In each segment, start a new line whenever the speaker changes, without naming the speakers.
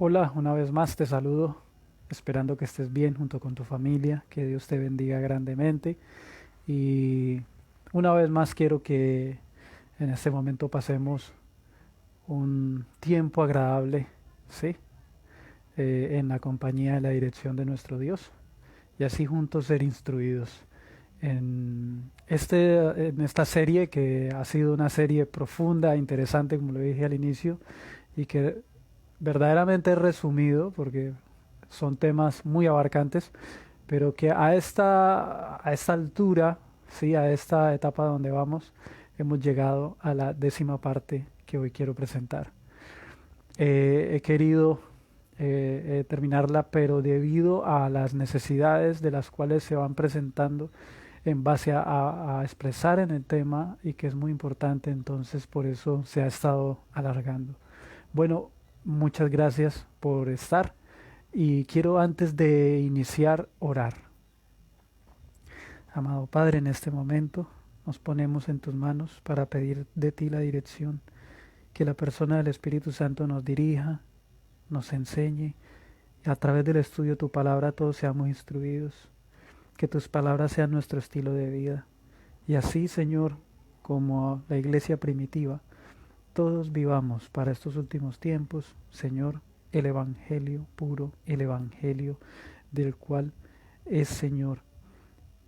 Hola, una vez más te saludo, esperando que estés bien junto con tu familia, que Dios te bendiga grandemente y una vez más quiero que en este momento pasemos un tiempo agradable, ¿sí? En la compañía y la dirección de nuestro Dios y así juntos ser instruidos en esta serie que ha sido una serie profunda, interesante, como lo dije al inicio, y que verdaderamente he resumido porque son temas muy abarcantes, pero que a esta altura, sí, a esta etapa donde vamos, hemos llegado a la décima parte que hoy quiero presentar. He querido terminarla, pero debido a las necesidades de las cuales se van presentando en base a expresar en el tema y que es muy importante, entonces por eso se ha estado alargando. Bueno, muchas gracias por estar y quiero antes de iniciar orar. Amado Padre, en este momento nos ponemos en tus manos para pedir de ti la dirección, que la persona del Espíritu Santo nos dirija, nos enseñe, y a través del estudio de tu palabra todos seamos instruidos, que tus palabras sean nuestro estilo de vida. Y así, Señor, como la iglesia primitiva, todos vivamos para estos últimos tiempos, Señor, el Evangelio puro, el Evangelio del cual es, Señor,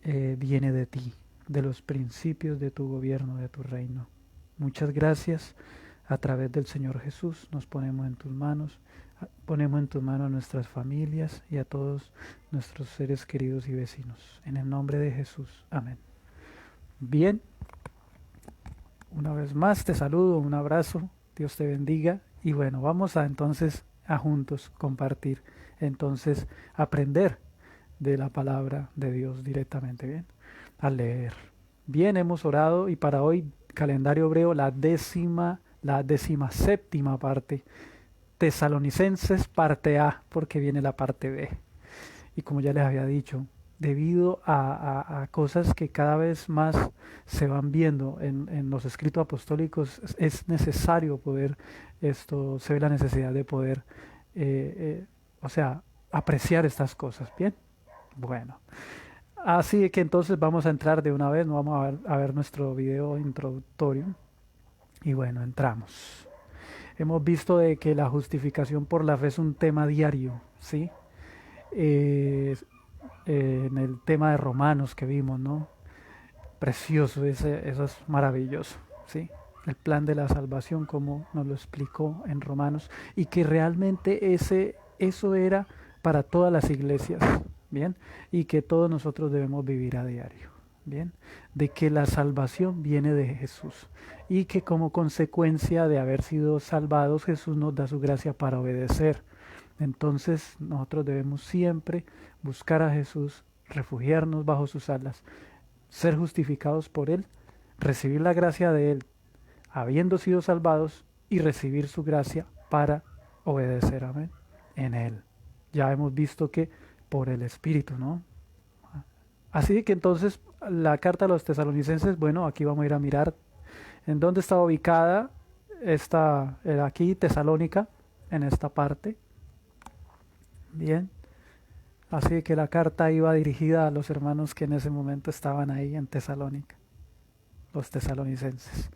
viene de ti, de los principios de tu gobierno, de tu reino. Muchas gracias. A través del Señor Jesús nos ponemos en tus manos, ponemos en tus manos a nuestras familias y a todos nuestros seres queridos y vecinos. En el nombre de Jesús. Amén. Bien, una vez más te saludo, un abrazo, Dios te bendiga y bueno, vamos a entonces a juntos compartir, entonces aprender de la palabra de Dios directamente, bien, a leer. Bien, hemos orado y para hoy calendario hebreo la décima séptima parte, Tesalonicenses parte A, porque viene la parte B. Y como ya les había dicho, debido a cosas que cada vez más se van viendo en los escritos apostólicos, es necesario poder, se ve la necesidad de poder, o sea, apreciar estas cosas, ¿bien? Bueno, así que entonces vamos a entrar de una vez, no vamos a ver nuestro video introductorio. Y bueno, entramos. Hemos visto de que la justificación por la fe es un tema diario, ¿sí? Eh, en el tema de Romanos que vimos, ¿no? Precioso, eso es maravilloso, ¿sí? El plan de la salvación, como nos lo explicó en Romanos, y que realmente eso era para todas las iglesias, ¿bien? Y que todos nosotros debemos vivir a diario, ¿bien? De que la salvación viene de Jesús y que como consecuencia de haber sido salvados, Jesús nos da su gracia para obedecer. Entonces nosotros debemos siempre buscar a Jesús, refugiarnos bajo sus alas, ser justificados por Él, recibir la gracia de Él, habiendo sido salvados, y recibir su gracia para obedecer, amén, en Él. Ya hemos visto que por el Espíritu, ¿no? Así que entonces la carta a los tesalonicenses, bueno, aquí vamos a ir a mirar en dónde está ubicada esta, aquí Tesalónica, en esta parte. Bien, así que la carta iba dirigida a los hermanos que en ese momento estaban ahí en Tesalónica, los tesalonicenses.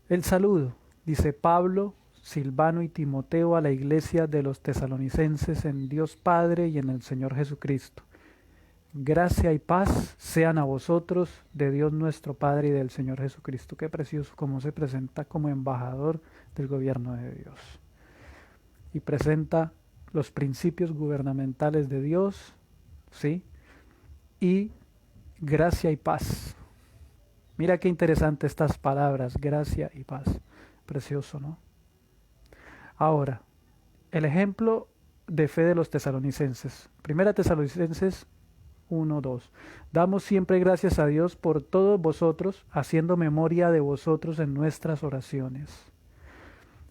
El saludo, dice Pablo, Silvano y Timoteo a la iglesia de los tesalonicenses en Dios Padre y en el Señor Jesucristo. Gracia y paz sean a vosotros de Dios nuestro Padre y del Señor Jesucristo. Qué precioso cómo se presenta como embajador del gobierno de Dios. Y presenta los principios gubernamentales de Dios, ¿sí? Y gracia y paz. Mira qué interesante estas palabras, gracia y paz. Precioso, ¿no? Ahora, el ejemplo de fe de los tesalonicenses. Primera Tesalonicenses 1:2. Damos siempre gracias a Dios por todos vosotros, haciendo memoria de vosotros en nuestras oraciones,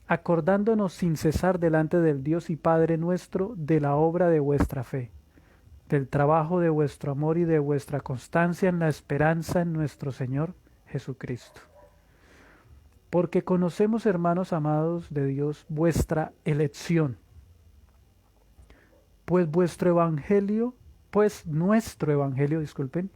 acordándonos sin cesar delante del Dios y Padre nuestro de la obra de vuestra fe, del trabajo de vuestro amor y de vuestra constancia en la esperanza en nuestro Señor Jesucristo. Porque conocemos, hermanos amados de Dios, vuestra elección. pues nuestro evangelio, disculpen,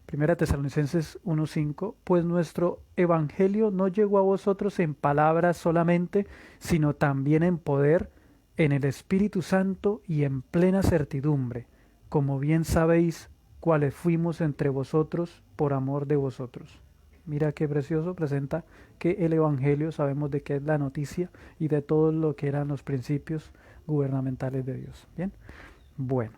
Primera Tesalonicenses 1:5, pues nuestro evangelio no llegó a vosotros en palabras solamente, sino también en poder, en el Espíritu Santo y en plena certidumbre, como bien sabéis cuáles fuimos entre vosotros por amor de vosotros. Mira qué precioso, presenta que el evangelio sabemos de qué es la noticia y de todo lo que eran los principios gubernamentales de Dios. Bien, bueno.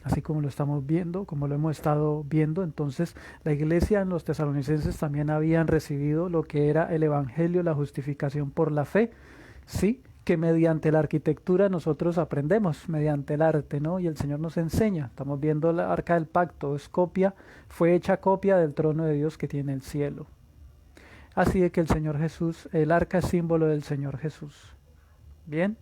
Así como lo estamos viendo, como lo hemos estado viendo, entonces la iglesia en los tesalonicenses también habían recibido lo que era el evangelio, la justificación por la fe, sí, que mediante la arquitectura nosotros aprendemos, mediante el arte, ¿no? Y el Señor nos enseña. Estamos viendo la arca del pacto, fue hecha copia del trono de Dios que tiene el cielo. Así de que el Señor Jesús, el arca es símbolo del Señor Jesús. Bien,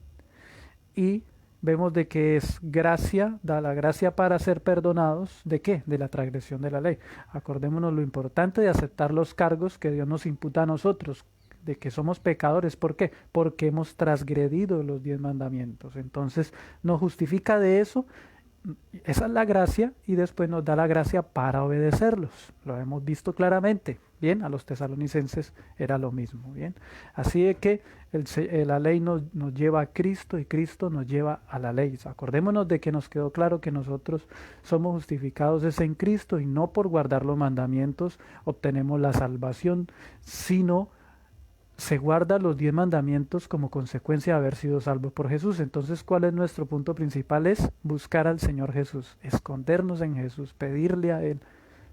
y vemos de que es gracia, da la gracia para ser perdonados, ¿de qué? De la transgresión de la ley. Acordémonos lo importante de aceptar los cargos que Dios nos imputa a nosotros, de que somos pecadores. ¿Por qué? Porque hemos transgredido los 10 mandamientos. Entonces nos justifica de eso, esa es la gracia, y después nos da la gracia para obedecerlos. Lo hemos visto claramente. Bien, a los tesalonicenses era lo mismo. Bien, así de que la ley nos lleva a Cristo y Cristo nos lleva a la ley. Acordémonos de que nos quedó claro que nosotros somos justificados es en Cristo y no por guardar los mandamientos obtenemos la salvación, sino se guarda los 10 mandamientos como consecuencia de haber sido salvos por Jesús. Entonces, ¿cuál es nuestro punto principal? Es buscar al Señor Jesús, escondernos en Jesús, pedirle a Él,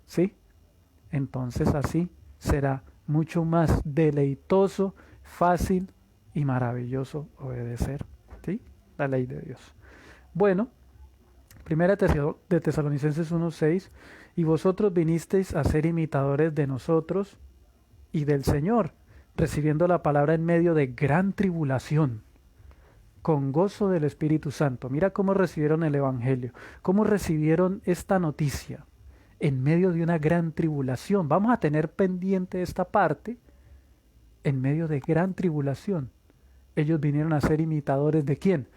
¿sí? Entonces así será mucho más deleitoso, fácil y maravilloso obedecer, ¿sí? La ley de Dios. Bueno, Primera de Tesalonicenses 1:6, y vosotros vinisteis a ser imitadores de nosotros y del Señor, recibiendo la palabra en medio de gran tribulación, con gozo del Espíritu Santo. Mira cómo recibieron el Evangelio, cómo recibieron esta noticia, en medio de una gran tribulación. Vamos a tener pendiente esta parte, en medio de gran tribulación. Ellos vinieron a ser imitadores ¿de quién?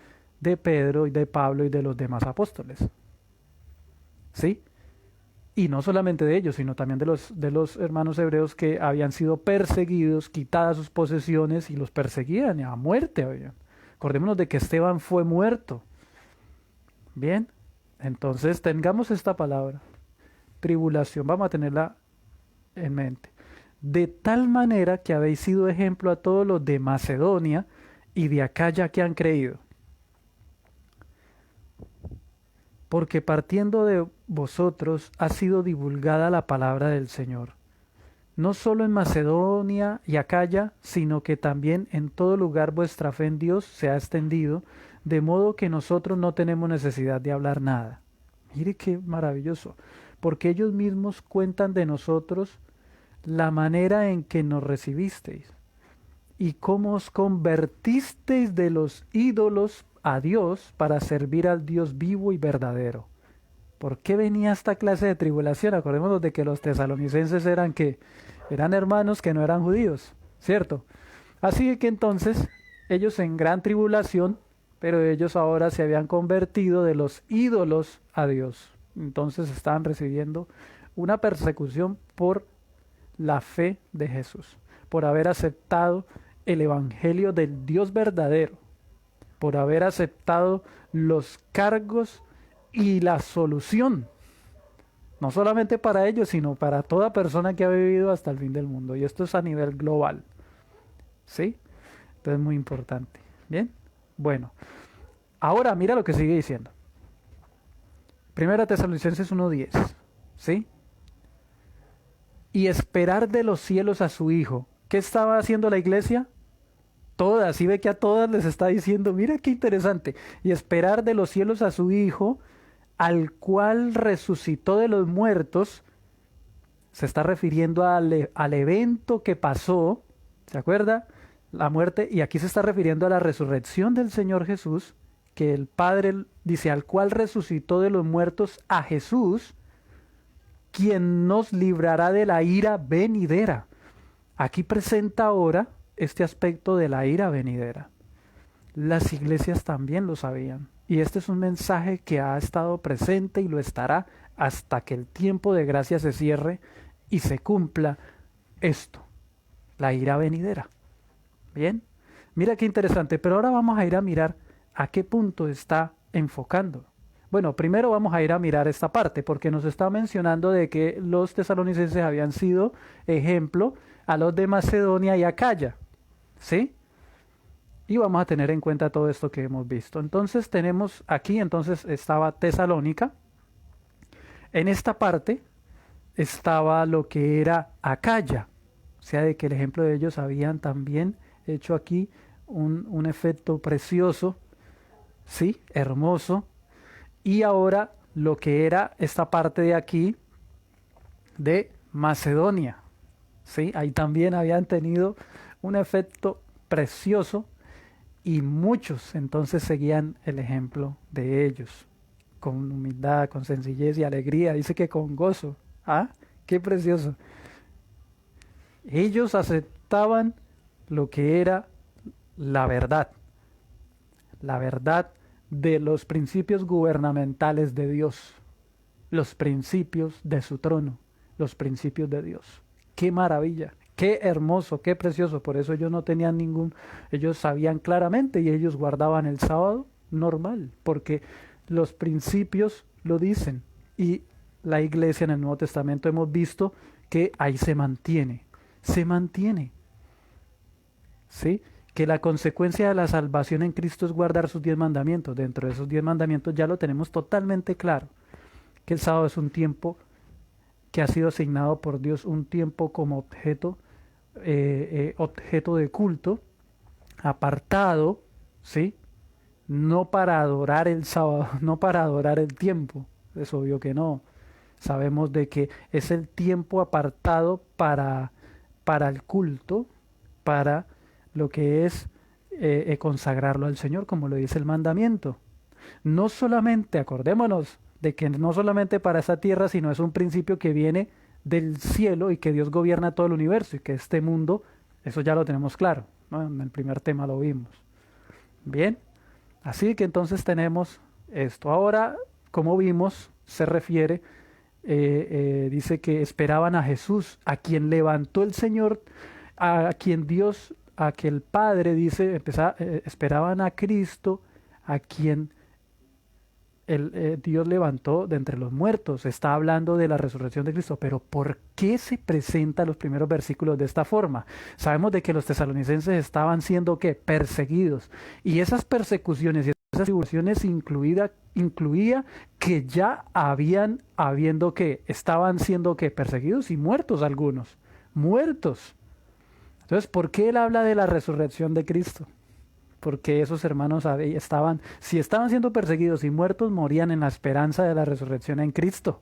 De Pedro y de Pablo y de los demás apóstoles. ¿Sí? Y no solamente de ellos, sino también de los hermanos hebreos que habían sido perseguidos, quitadas sus posesiones y los perseguían a muerte. Habían. Acordémonos de que Esteban fue muerto. Bien, entonces tengamos esta palabra. Tribulación, vamos a tenerla en mente. De tal manera que habéis sido ejemplo a todos los de Macedonia y de Acaya que han creído. Porque partiendo de vosotros ha sido divulgada la palabra del Señor, no solo en Macedonia y Acaya, sino que también en todo lugar vuestra fe en Dios se ha extendido, de modo que nosotros no tenemos necesidad de hablar nada. Mire qué maravilloso, porque ellos mismos cuentan de nosotros la manera en que nos recibisteis y cómo os convertisteis de los ídolos a Dios para servir al Dios vivo y verdadero. ¿Por qué venía esta clase de tribulación? Acordémonos de que los tesalonicenses eran hermanos que no eran judíos, ¿cierto? Así que entonces ellos en gran tribulación, pero ellos ahora se habían convertido de los ídolos a Dios. Entonces estaban recibiendo una persecución por la fe de Jesús, por haber aceptado el evangelio del Dios verdadero, por haber aceptado los cargos y la solución, no solamente para ellos, sino para toda persona que ha vivido hasta el fin del mundo. Y esto es a nivel global, ¿sí? Entonces es muy importante. Bien, bueno, ahora mira lo que sigue diciendo. Primera Tesalonicenses 1:10, ¿sí? Y esperar de los cielos a su Hijo. ¿Qué estaba haciendo la iglesia? Todas, y ve que a todas les está diciendo, mira qué interesante, y esperar de los cielos a su Hijo, al cual resucitó de los muertos. Se está refiriendo al evento que pasó, ¿se acuerda? La muerte, y aquí se está refiriendo a la resurrección del Señor Jesús, que el Padre dice, al cual resucitó de los muertos a Jesús, quien nos librará de la ira venidera. Aquí presenta ahora este aspecto de la ira venidera. Las iglesias también lo sabían. Y este es un mensaje que ha estado presente y lo estará hasta que el tiempo de gracia se cierre y se cumpla esto, la ira venidera. Bien, mira qué interesante, pero ahora vamos a ir a mirar a qué punto está enfocando. Bueno, primero vamos a ir a mirar esta parte, porque nos está mencionando de que los tesalonicenses habían sido ejemplo a los de Macedonia y Acaya, ¿sí? Y vamos a tener en cuenta todo esto que hemos visto. Entonces tenemos aquí, entonces estaba Tesalónica. En esta parte estaba lo que era Acaya, o sea, de que el ejemplo de ellos habían también hecho aquí un efecto precioso, sí, hermoso. Y ahora lo que era esta parte de aquí de Macedonia, sí, ahí también habían tenido un efecto precioso y muchos entonces seguían el ejemplo de ellos, con humildad, con sencillez y alegría, dice que con gozo. Ah, qué precioso. Ellos aceptaban lo que era la verdad de los principios gubernamentales de Dios, los principios de su trono, los principios de Dios. ¡Qué maravilla! ¡Qué hermoso! ¡Qué precioso! Por eso ellos no tenían ellos sabían claramente y ellos guardaban el sábado normal, porque los principios lo dicen. Y la iglesia en el Nuevo Testamento hemos visto que ahí se mantiene, ¿sí? Que la consecuencia de la salvación en Cristo es guardar sus 10 mandamientos. Dentro de esos 10 mandamientos ya lo tenemos totalmente claro, que el sábado es un tiempo que ha sido asignado por Dios, un tiempo como objeto de culto, apartado, ¿sí? No para adorar el sábado, no para adorar el tiempo, es obvio que no. Sabemos de que es el tiempo apartado para el culto, para lo que es consagrarlo al Señor, como lo dice el mandamiento. No solamente, acordémonos de que no solamente para esa tierra, sino es un principio que viene del cielo y que Dios gobierna todo el universo y que este mundo, eso ya lo tenemos claro, ¿no? En el primer tema lo vimos. Bien, así que entonces tenemos esto. Ahora, como vimos, se refiere, dice que esperaban a Jesús, a quien levantó el Señor, a quien Dios, a que el Padre, dice, esperaban a Cristo, a quien Dios levantó de entre los muertos. Está hablando de la resurrección de Cristo, pero ¿por qué se presenta los primeros versículos de esta forma? Sabemos de que los tesalonicenses estaban siendo ¿qué? Perseguidos, y esas persecuciones y esas tribulaciones incluía que ya habiendo que estaban siendo ¿qué? Perseguidos y muertos algunos, muertos. Entonces, ¿por qué él habla de la resurrección de Cristo? Porque esos hermanos si estaban siendo perseguidos y muertos, morían en la esperanza de la resurrección en Cristo.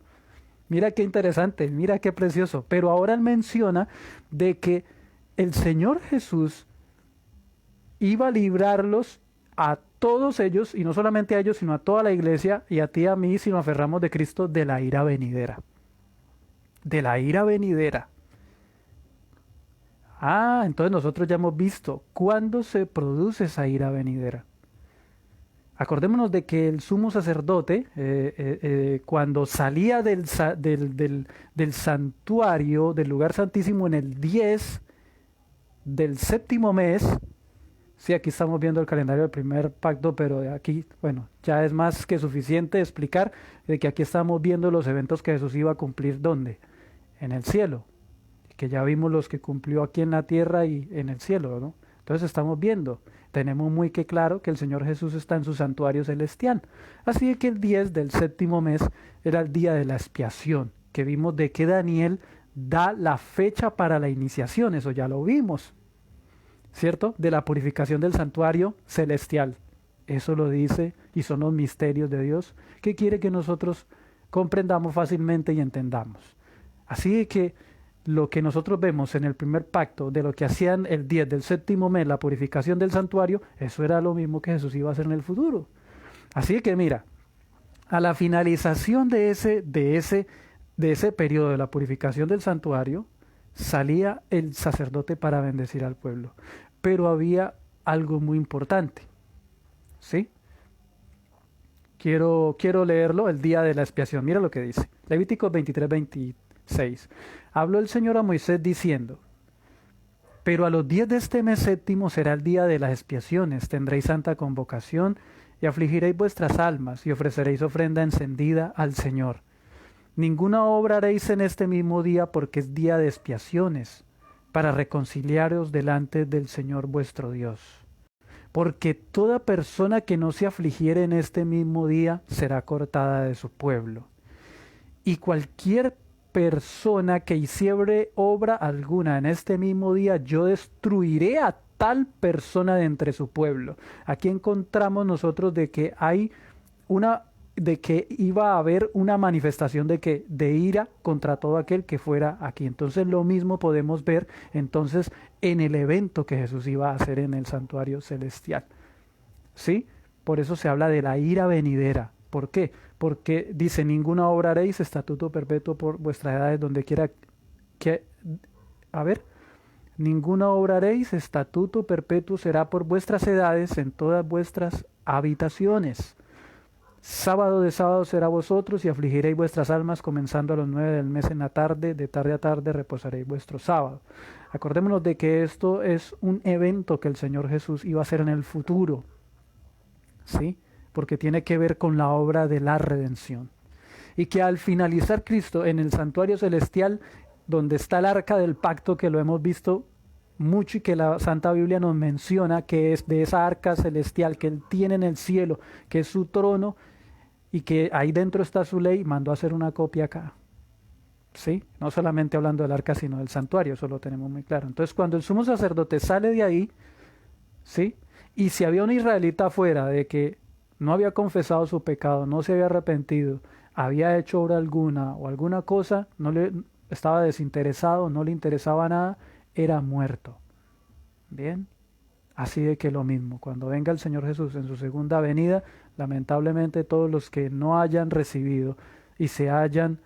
Mira qué interesante, mira qué precioso. Pero ahora él menciona de que el Señor Jesús iba a librarlos a todos ellos, y no solamente a ellos, sino a toda la iglesia, y a ti y a mí, si nos aferramos de Cristo, de la ira venidera. De la ira venidera. Ah, entonces nosotros ya hemos visto cuándo se produce esa ira venidera. Acordémonos de que el sumo sacerdote, cuando salía del santuario, del lugar santísimo en el 10 del séptimo mes, sí, aquí estamos viendo el calendario del primer pacto, pero de aquí, bueno, ya es más que suficiente explicar de que aquí estamos viendo los eventos que Jesús iba a cumplir, ¿dónde? En el cielo, que ya vimos los que cumplió aquí en la tierra y en el cielo, ¿no? Entonces estamos viendo, tenemos muy que claro que el Señor Jesús está en su santuario celestial. Así que el 10 del séptimo mes era el día de la expiación, que vimos de que Daniel da la fecha para la iniciación, eso ya lo vimos, ¿cierto? De la purificación del santuario celestial. Eso lo dice y son los misterios de Dios que quiere que nosotros comprendamos fácilmente y entendamos. Así que lo que nosotros vemos en el primer pacto de lo que hacían el 10 del séptimo mes, la purificación del santuario, eso era lo mismo que Jesús iba a hacer en el futuro. Así que mira, a la finalización de ese periodo de la purificación del santuario, salía el sacerdote para bendecir al pueblo. Pero había algo muy importante, ¿sí? quiero leerlo, el día de la expiación. Mira lo que dice. Levíticos 23:26. Habló el Señor a Moisés diciendo: pero a los 10 de este mes séptimo será el día de las expiaciones. Tendréis santa convocación y afligiréis vuestras almas y ofreceréis ofrenda encendida al Señor. Ninguna obra haréis en este mismo día, porque es día de expiaciones, para reconciliaros delante del Señor vuestro Dios. Porque toda persona que no se afligiere en este mismo día será cortada de su pueblo. Y cualquier persona que hiciere obra alguna en este mismo día, yo destruiré a tal persona de entre su pueblo. Aquí encontramos nosotros de que iba a haber una manifestación de ira contra todo aquel que fuera aquí. Entonces lo mismo podemos ver entonces en el evento que Jesús iba a hacer en el santuario celestial. ¿Sí? Por eso se habla de la ira venidera. ¿Por qué? Porque dice: ninguna obra haréis, estatuto perpetuo por vuestras edades, donde quiera que... Ninguna obra haréis, estatuto perpetuo será por vuestras edades en todas vuestras habitaciones. Sábado de sábado será vosotros, y afligiréis vuestras almas, comenzando a los 9 del mes en la tarde, de tarde a tarde reposaréis vuestro sábado. Acordémonos de que esto es un evento que el Señor Jesús iba a hacer en el futuro, ¿sí? Porque tiene que ver con la obra de la redención. Y que al finalizar Cristo en el santuario celestial, donde está el arca del pacto, que lo hemos visto mucho y que la Santa Biblia nos menciona, que es de esa arca celestial que Él tiene en el cielo, que es su trono, y que ahí dentro está su ley, mandó a hacer una copia acá. ¿Sí? No solamente hablando del arca, sino del santuario, eso lo tenemos muy claro. Entonces, cuando el sumo sacerdote sale de ahí, ¿sí? Y si había un israelita afuera de que no había confesado su pecado, no se había arrepentido, había hecho obra alguna o alguna cosa, no le estaba desinteresado, no le interesaba nada, era muerto. Bien, así de que lo mismo, cuando venga el Señor Jesús en su segunda venida, lamentablemente todos los que no hayan recibido y se hayan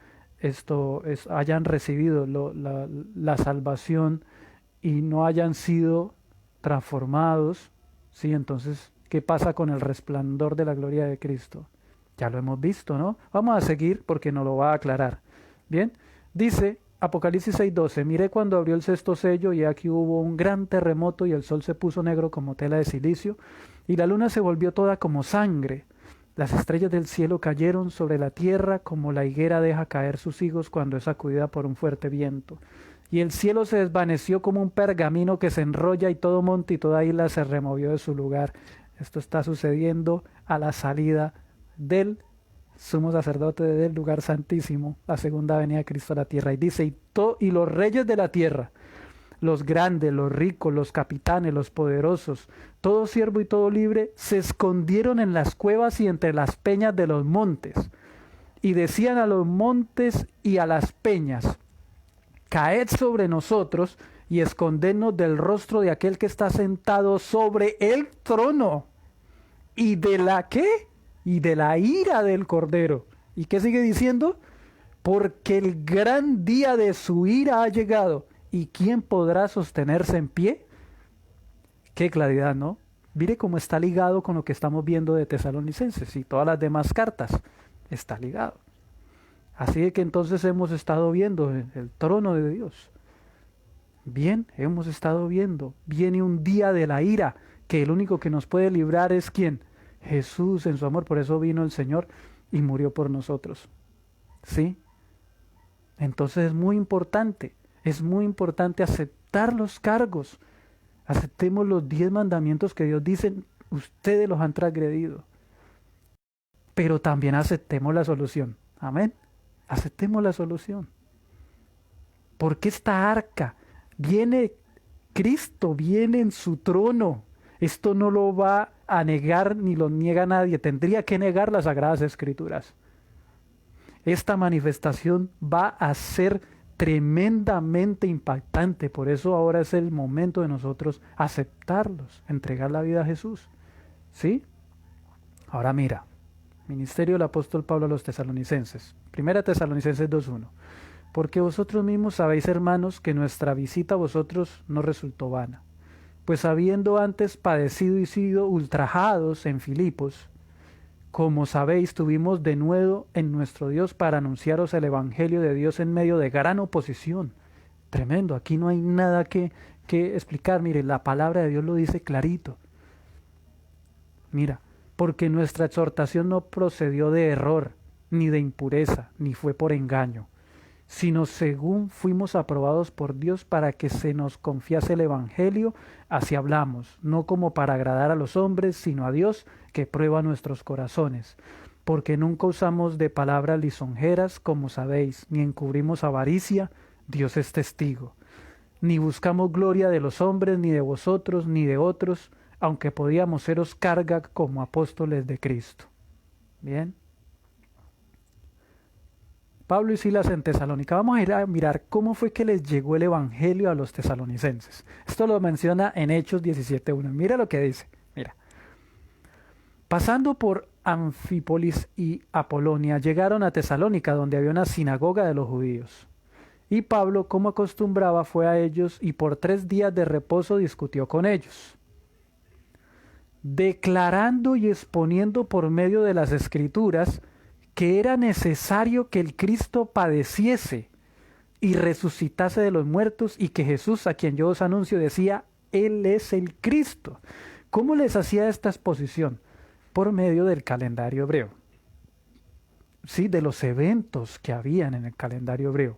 recibido la salvación y no hayan sido transformados, ¿sí? Entonces, ¿qué pasa con el resplandor de la gloria de Cristo? Ya lo hemos visto, ¿no? Vamos a seguir porque nos lo va a aclarar. Bien, dice Apocalipsis 6:12: miré cuando abrió el sexto sello, y aquí hubo un gran terremoto, y el sol se puso negro como tela de silicio, y la luna se volvió toda como sangre. Las estrellas del cielo cayeron sobre la tierra, como la higuera deja caer sus higos cuando es sacudida por un fuerte viento. Y el cielo se desvaneció como un pergamino que se enrolla, y todo monte y toda isla se removió de su lugar. Esto está sucediendo a la salida del sumo sacerdote del lugar santísimo, la segunda venida de Cristo a la tierra. Y dice: y los reyes de la tierra, los grandes, los ricos, los capitanes, los poderosos, todo siervo y todo libre, se escondieron en las cuevas y entre las peñas de los montes. Y decían a los montes y a las peñas: caed sobre nosotros y escondednos del rostro de aquel que está sentado sobre el trono, y de la ¿qué? Y de la ira del Cordero. ¿Y qué sigue diciendo? Porque el gran día de su ira ha llegado, ¿y quién podrá sostenerse en pie? Qué claridad, ¿no? Mire cómo está ligado con lo que estamos viendo de Tesalonicenses y todas las demás cartas. Está ligado. Así que entonces hemos estado viendo el trono de Dios. Bien, hemos estado viendo. Viene un día de la ira, que el único que nos puede librar es ¿quién? Jesús en su amor. Por eso vino el Señor y murió por nosotros. ¿Sí? Entonces es muy importante aceptar los cargos. Aceptemos los 10 mandamientos que Dios dice: ustedes los han transgredido. Pero también aceptemos la solución. Amén. Aceptemos la solución. Porque esta arca viene, Cristo viene en su trono. Esto no lo va a negar ni lo niega nadie. Tendría que negar las Sagradas Escrituras. Esta manifestación va a ser tremendamente impactante. Por eso ahora es el momento de nosotros aceptarlos, entregar la vida a Jesús. ¿Sí? Ahora mira, ministerio del apóstol Pablo a los tesalonicenses. Primera Tesalonicenses 2:1. Porque vosotros mismos sabéis, hermanos, que nuestra visita a vosotros no resultó vana. Pues habiendo antes padecido y sido ultrajados en Filipos, como sabéis, tuvimos de nuevo en nuestro Dios para anunciaros el Evangelio de Dios en medio de gran oposición. Tremendo, aquí no hay nada que explicar. Mire, la palabra de Dios lo dice clarito. Mira, porque nuestra exhortación no procedió de error, ni de impureza, ni fue por engaño, sino según fuimos aprobados por Dios para que se nos confiase el Evangelio, así hablamos, no como para agradar a los hombres, sino a Dios que prueba nuestros corazones. Porque nunca usamos de palabras lisonjeras, como sabéis, ni encubrimos avaricia, Dios es testigo. Ni buscamos gloria de los hombres, ni de vosotros, ni de otros, aunque podíamos seros carga como apóstoles de Cristo. Bien. Pablo y Silas en Tesalónica. Vamos a ir a mirar cómo fue que les llegó el Evangelio a los tesalonicenses. Esto lo menciona en Hechos 17:1. Mira lo que dice. Mira. Pasando por Anfípolis y Apolonia, llegaron a Tesalónica, donde había una sinagoga de los judíos. Y Pablo, como acostumbraba, fue a ellos y por 3 días de reposo discutió con ellos, declarando y exponiendo por medio de las Escrituras que era necesario que el Cristo padeciese y resucitase de los muertos, y que Jesús, a quien yo os anuncio, decía, Él es el Cristo. ¿Cómo les hacía esta exposición? Por medio del calendario hebreo. Sí, de los eventos que habían en el calendario hebreo.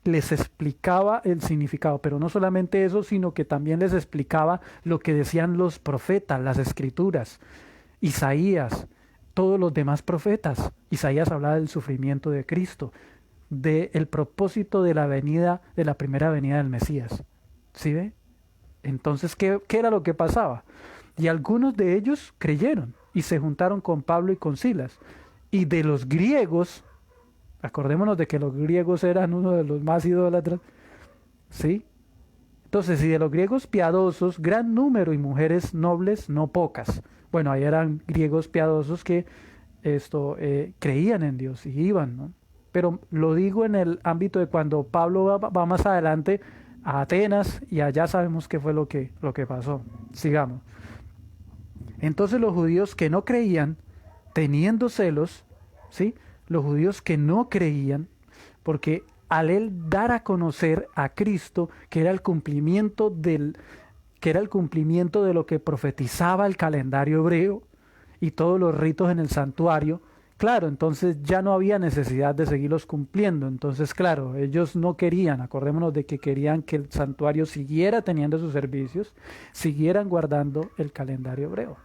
Les explicaba el significado, pero no solamente eso, sino que también les explicaba lo que decían los profetas, las Escrituras, Isaías, todos los demás profetas. Isaías hablaba del sufrimiento de Cristo, del propósito de la venida, de la primera venida del Mesías. ¿Sí ve? Entonces, ¿qué era lo que pasaba? Y algunos de ellos creyeron y se juntaron con Pablo y con Silas. Y de los griegos, acordémonos de que los griegos eran uno de los más idólatras, ¿sí? Entonces, y de los griegos piadosos, gran número, y mujeres nobles, no pocas. Bueno, ahí eran griegos piadosos que creían en Dios y iban, ¿no? Pero lo digo en el ámbito de cuando Pablo va más adelante a Atenas, y allá sabemos qué fue lo que pasó. Sigamos. Entonces los judíos que no creían, teniendo celos, ¿sí? Los judíos que no creían, porque al él dar a conocer a Cristo, que era el cumplimiento de lo que profetizaba el calendario hebreo y todos los ritos en el santuario, claro, entonces ya no había necesidad de seguirlos cumpliendo. Entonces, claro, ellos no querían, acordémonos de que querían que el santuario siguiera teniendo sus servicios, siguieran guardando el calendario hebreo.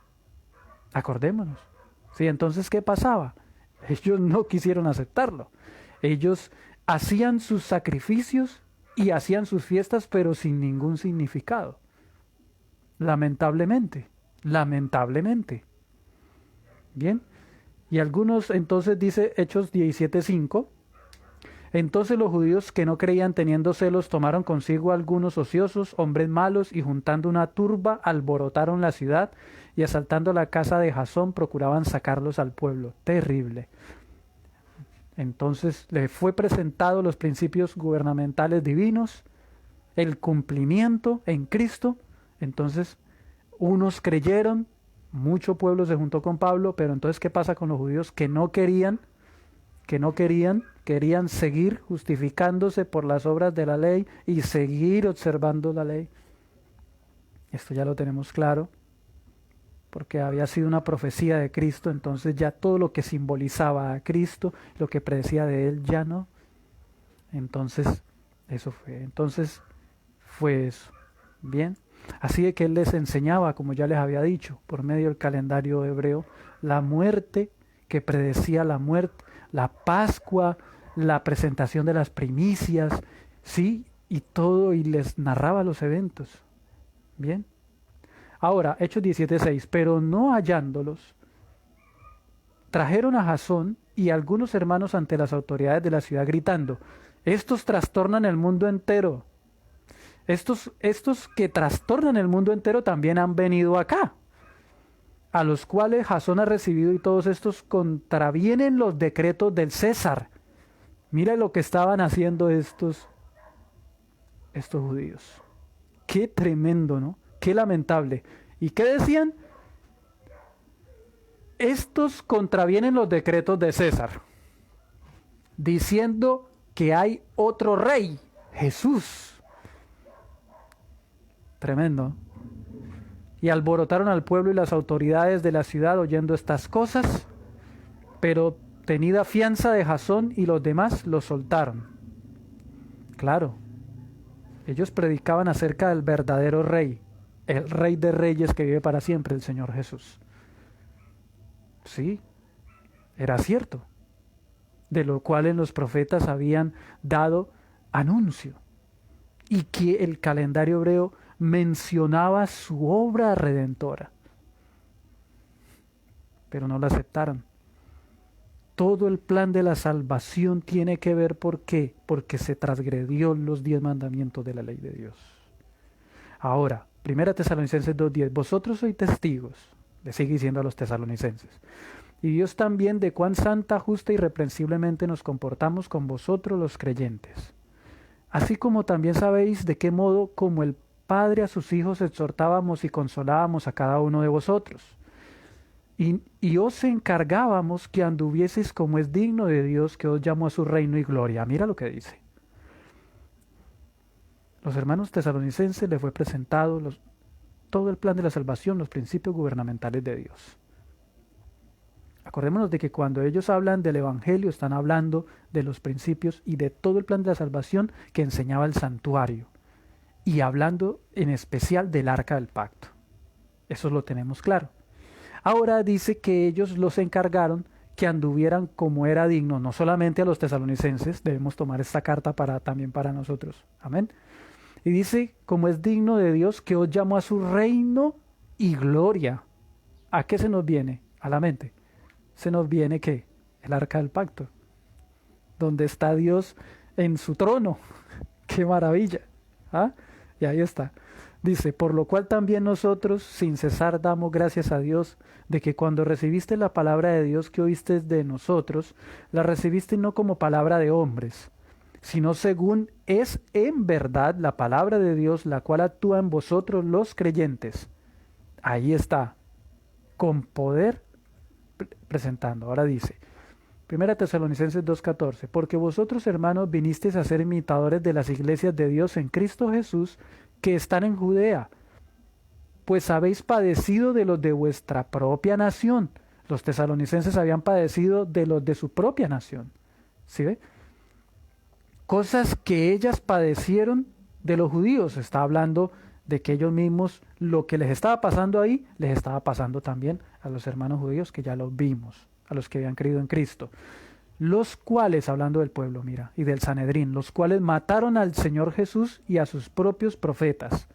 Acordémonos. Sí, entonces, ¿qué pasaba? Ellos no quisieron aceptarlo. Ellos hacían sus sacrificios y hacían sus fiestas, pero sin ningún significado. Lamentablemente. Bien. Y algunos, entonces dice Hechos 17:5, entonces los judíos que no creían, teniendo celos, tomaron consigo algunos ociosos, hombres malos, y juntando una turba, alborotaron la ciudad, y asaltando la casa de Jasón, procuraban sacarlos al pueblo. Terrible. Entonces le fue presentado los principios gubernamentales divinos, el cumplimiento en Cristo. Entonces unos creyeron, mucho pueblo se juntó con Pablo, pero entonces ¿qué pasa con los judíos que no querían? Querían seguir justificándose por las obras de la ley y seguir observando la ley. Esto ya lo tenemos claro, porque había sido una profecía de Cristo, entonces ya todo lo que simbolizaba a Cristo, lo que predecía de él, ya no. Entonces, eso fue eso. Bien. Así de que él les enseñaba, como ya les había dicho, por medio del calendario hebreo, la muerte que predecía la muerte, la Pascua, la presentación de las primicias, sí, y todo, y les narraba los eventos. Bien. Ahora, Hechos 17:6, pero no hallándolos, trajeron a Jasón y algunos hermanos ante las autoridades de la ciudad gritando, estos trastornan el mundo entero. Estos que trastornan el mundo entero también han venido acá, a los cuales Jasón ha recibido, y todos estos contravienen los decretos del César. Mira lo que estaban haciendo estos judíos. Qué tremendo, ¿no? Qué lamentable. ¿Y qué decían? estos contravienen los decretos de César, diciendo que hay otro rey, Jesús. Tremendo. Y alborotaron al pueblo y las autoridades de la ciudad oyendo estas cosas, pero tenida fianza de Jasón y los demás, los soltaron. Claro, ellos predicaban acerca del verdadero rey, el rey de reyes que vive para siempre, el Señor Jesús. Sí, era cierto, de lo cual en los profetas habían dado anuncio, y que el calendario hebreo mencionaba su obra redentora, pero no la aceptaron. Todo el plan de la salvación tiene que ver, ¿por qué? Porque se transgredió los 10 mandamientos de la ley de Dios. Ahora, 1 Tesalonicenses 2:10, vosotros sois testigos, le sigue diciendo a los tesalonicenses, y Dios también de cuán santa, justa y irreprensiblemente nos comportamos con vosotros los creyentes. Así como también sabéis de qué modo, como el Padre a sus hijos, exhortábamos y consolábamos a cada uno de vosotros. Y os encargábamos que anduvieseis como es digno de Dios, que os llamó a su reino y gloria. Mira lo que dice. Los hermanos tesalonicenses les fue presentado todo el plan de la salvación, los principios gubernamentales de Dios. Acordémonos de que cuando ellos hablan del Evangelio, están hablando de los principios y de todo el plan de la salvación que enseñaba el santuario. Y hablando en especial del arca del pacto. Eso lo tenemos claro. Ahora dice que ellos los encargaron que anduvieran como era digno, no solamente a los tesalonicenses, debemos tomar esta carta también para nosotros. Amén. Y dice, como es digno de Dios, que os llamó a su reino y gloria. ¿A qué se nos viene? A la mente. Se nos viene, ¿qué? El arca del pacto, donde está Dios en su trono. ¡Qué maravilla! ¿Ah? Y ahí está. Dice, por lo cual también nosotros, sin cesar, damos gracias a Dios, de que cuando recibiste la palabra de Dios que oíste de nosotros, la recibiste no como palabra de hombres, sino según es en verdad la palabra de Dios, la cual actúa en vosotros los creyentes. Ahí está, con poder presentando. Ahora dice, 1 Tesalonicenses 2:14, porque vosotros, hermanos, vinisteis a ser imitadores de las iglesias de Dios en Cristo Jesús, que están en Judea, pues habéis padecido de los de vuestra propia nación. Los tesalonicenses habían padecido de los de su propia nación. ¿Sí ve? Cosas que ellas padecieron de los judíos. Está hablando de que ellos mismos, lo que les estaba pasando ahí, les estaba pasando también a los hermanos judíos, que ya los vimos, a los que habían creído en Cristo. Los cuales, hablando del pueblo, mira, y del Sanedrín, los cuales mataron al Señor Jesús y a sus propios profetas.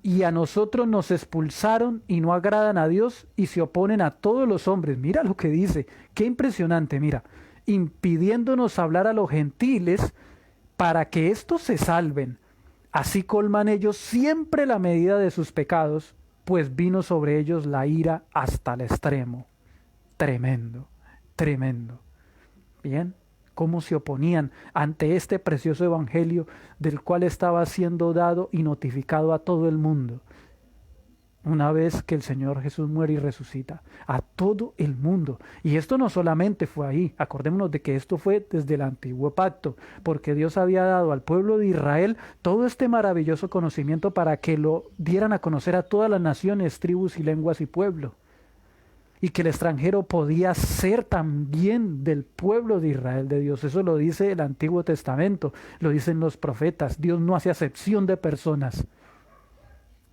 Y a nosotros nos expulsaron y no agradan a Dios y se oponen a todos los hombres. Mira lo que dice, qué impresionante, mira, impidiéndonos hablar a los gentiles para que éstos se salven. Así colman ellos siempre la medida de sus pecados, pues vino sobre ellos la ira hasta el extremo. Tremendo, tremendo. Bien, cómo se oponían ante este precioso evangelio del cual estaba siendo dado y notificado a todo el mundo. Una vez que el Señor Jesús muere y resucita, a todo el mundo. Y esto no solamente fue ahí, acordémonos de que esto fue desde el antiguo pacto, porque Dios había dado al pueblo de Israel todo este maravilloso conocimiento para que lo dieran a conocer a todas las naciones, tribus y lenguas y pueblos. Y que el extranjero podía ser también del pueblo de Israel de Dios. Eso lo dice el Antiguo Testamento, lo dicen los profetas. Dios no hace acepción de personas.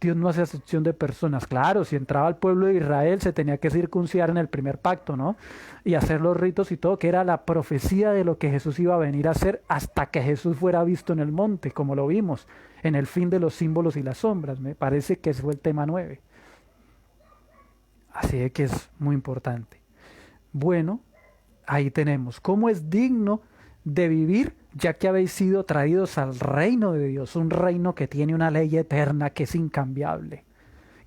Dios no hace acepción de personas. Claro, si entraba al pueblo de Israel se tenía que circuncidar en el primer pacto, ¿no? Y hacer los ritos y todo, que era la profecía de lo que Jesús iba a venir a hacer hasta que Jesús fuera visto en el monte, como lo vimos, en el fin de los símbolos y las sombras. Me parece que ese fue el tema 9. Así que es muy importante. Bueno, ahí tenemos cómo es digno de vivir, ya que habéis sido traídos al reino de Dios, un reino que tiene una ley eterna, que es incambiable,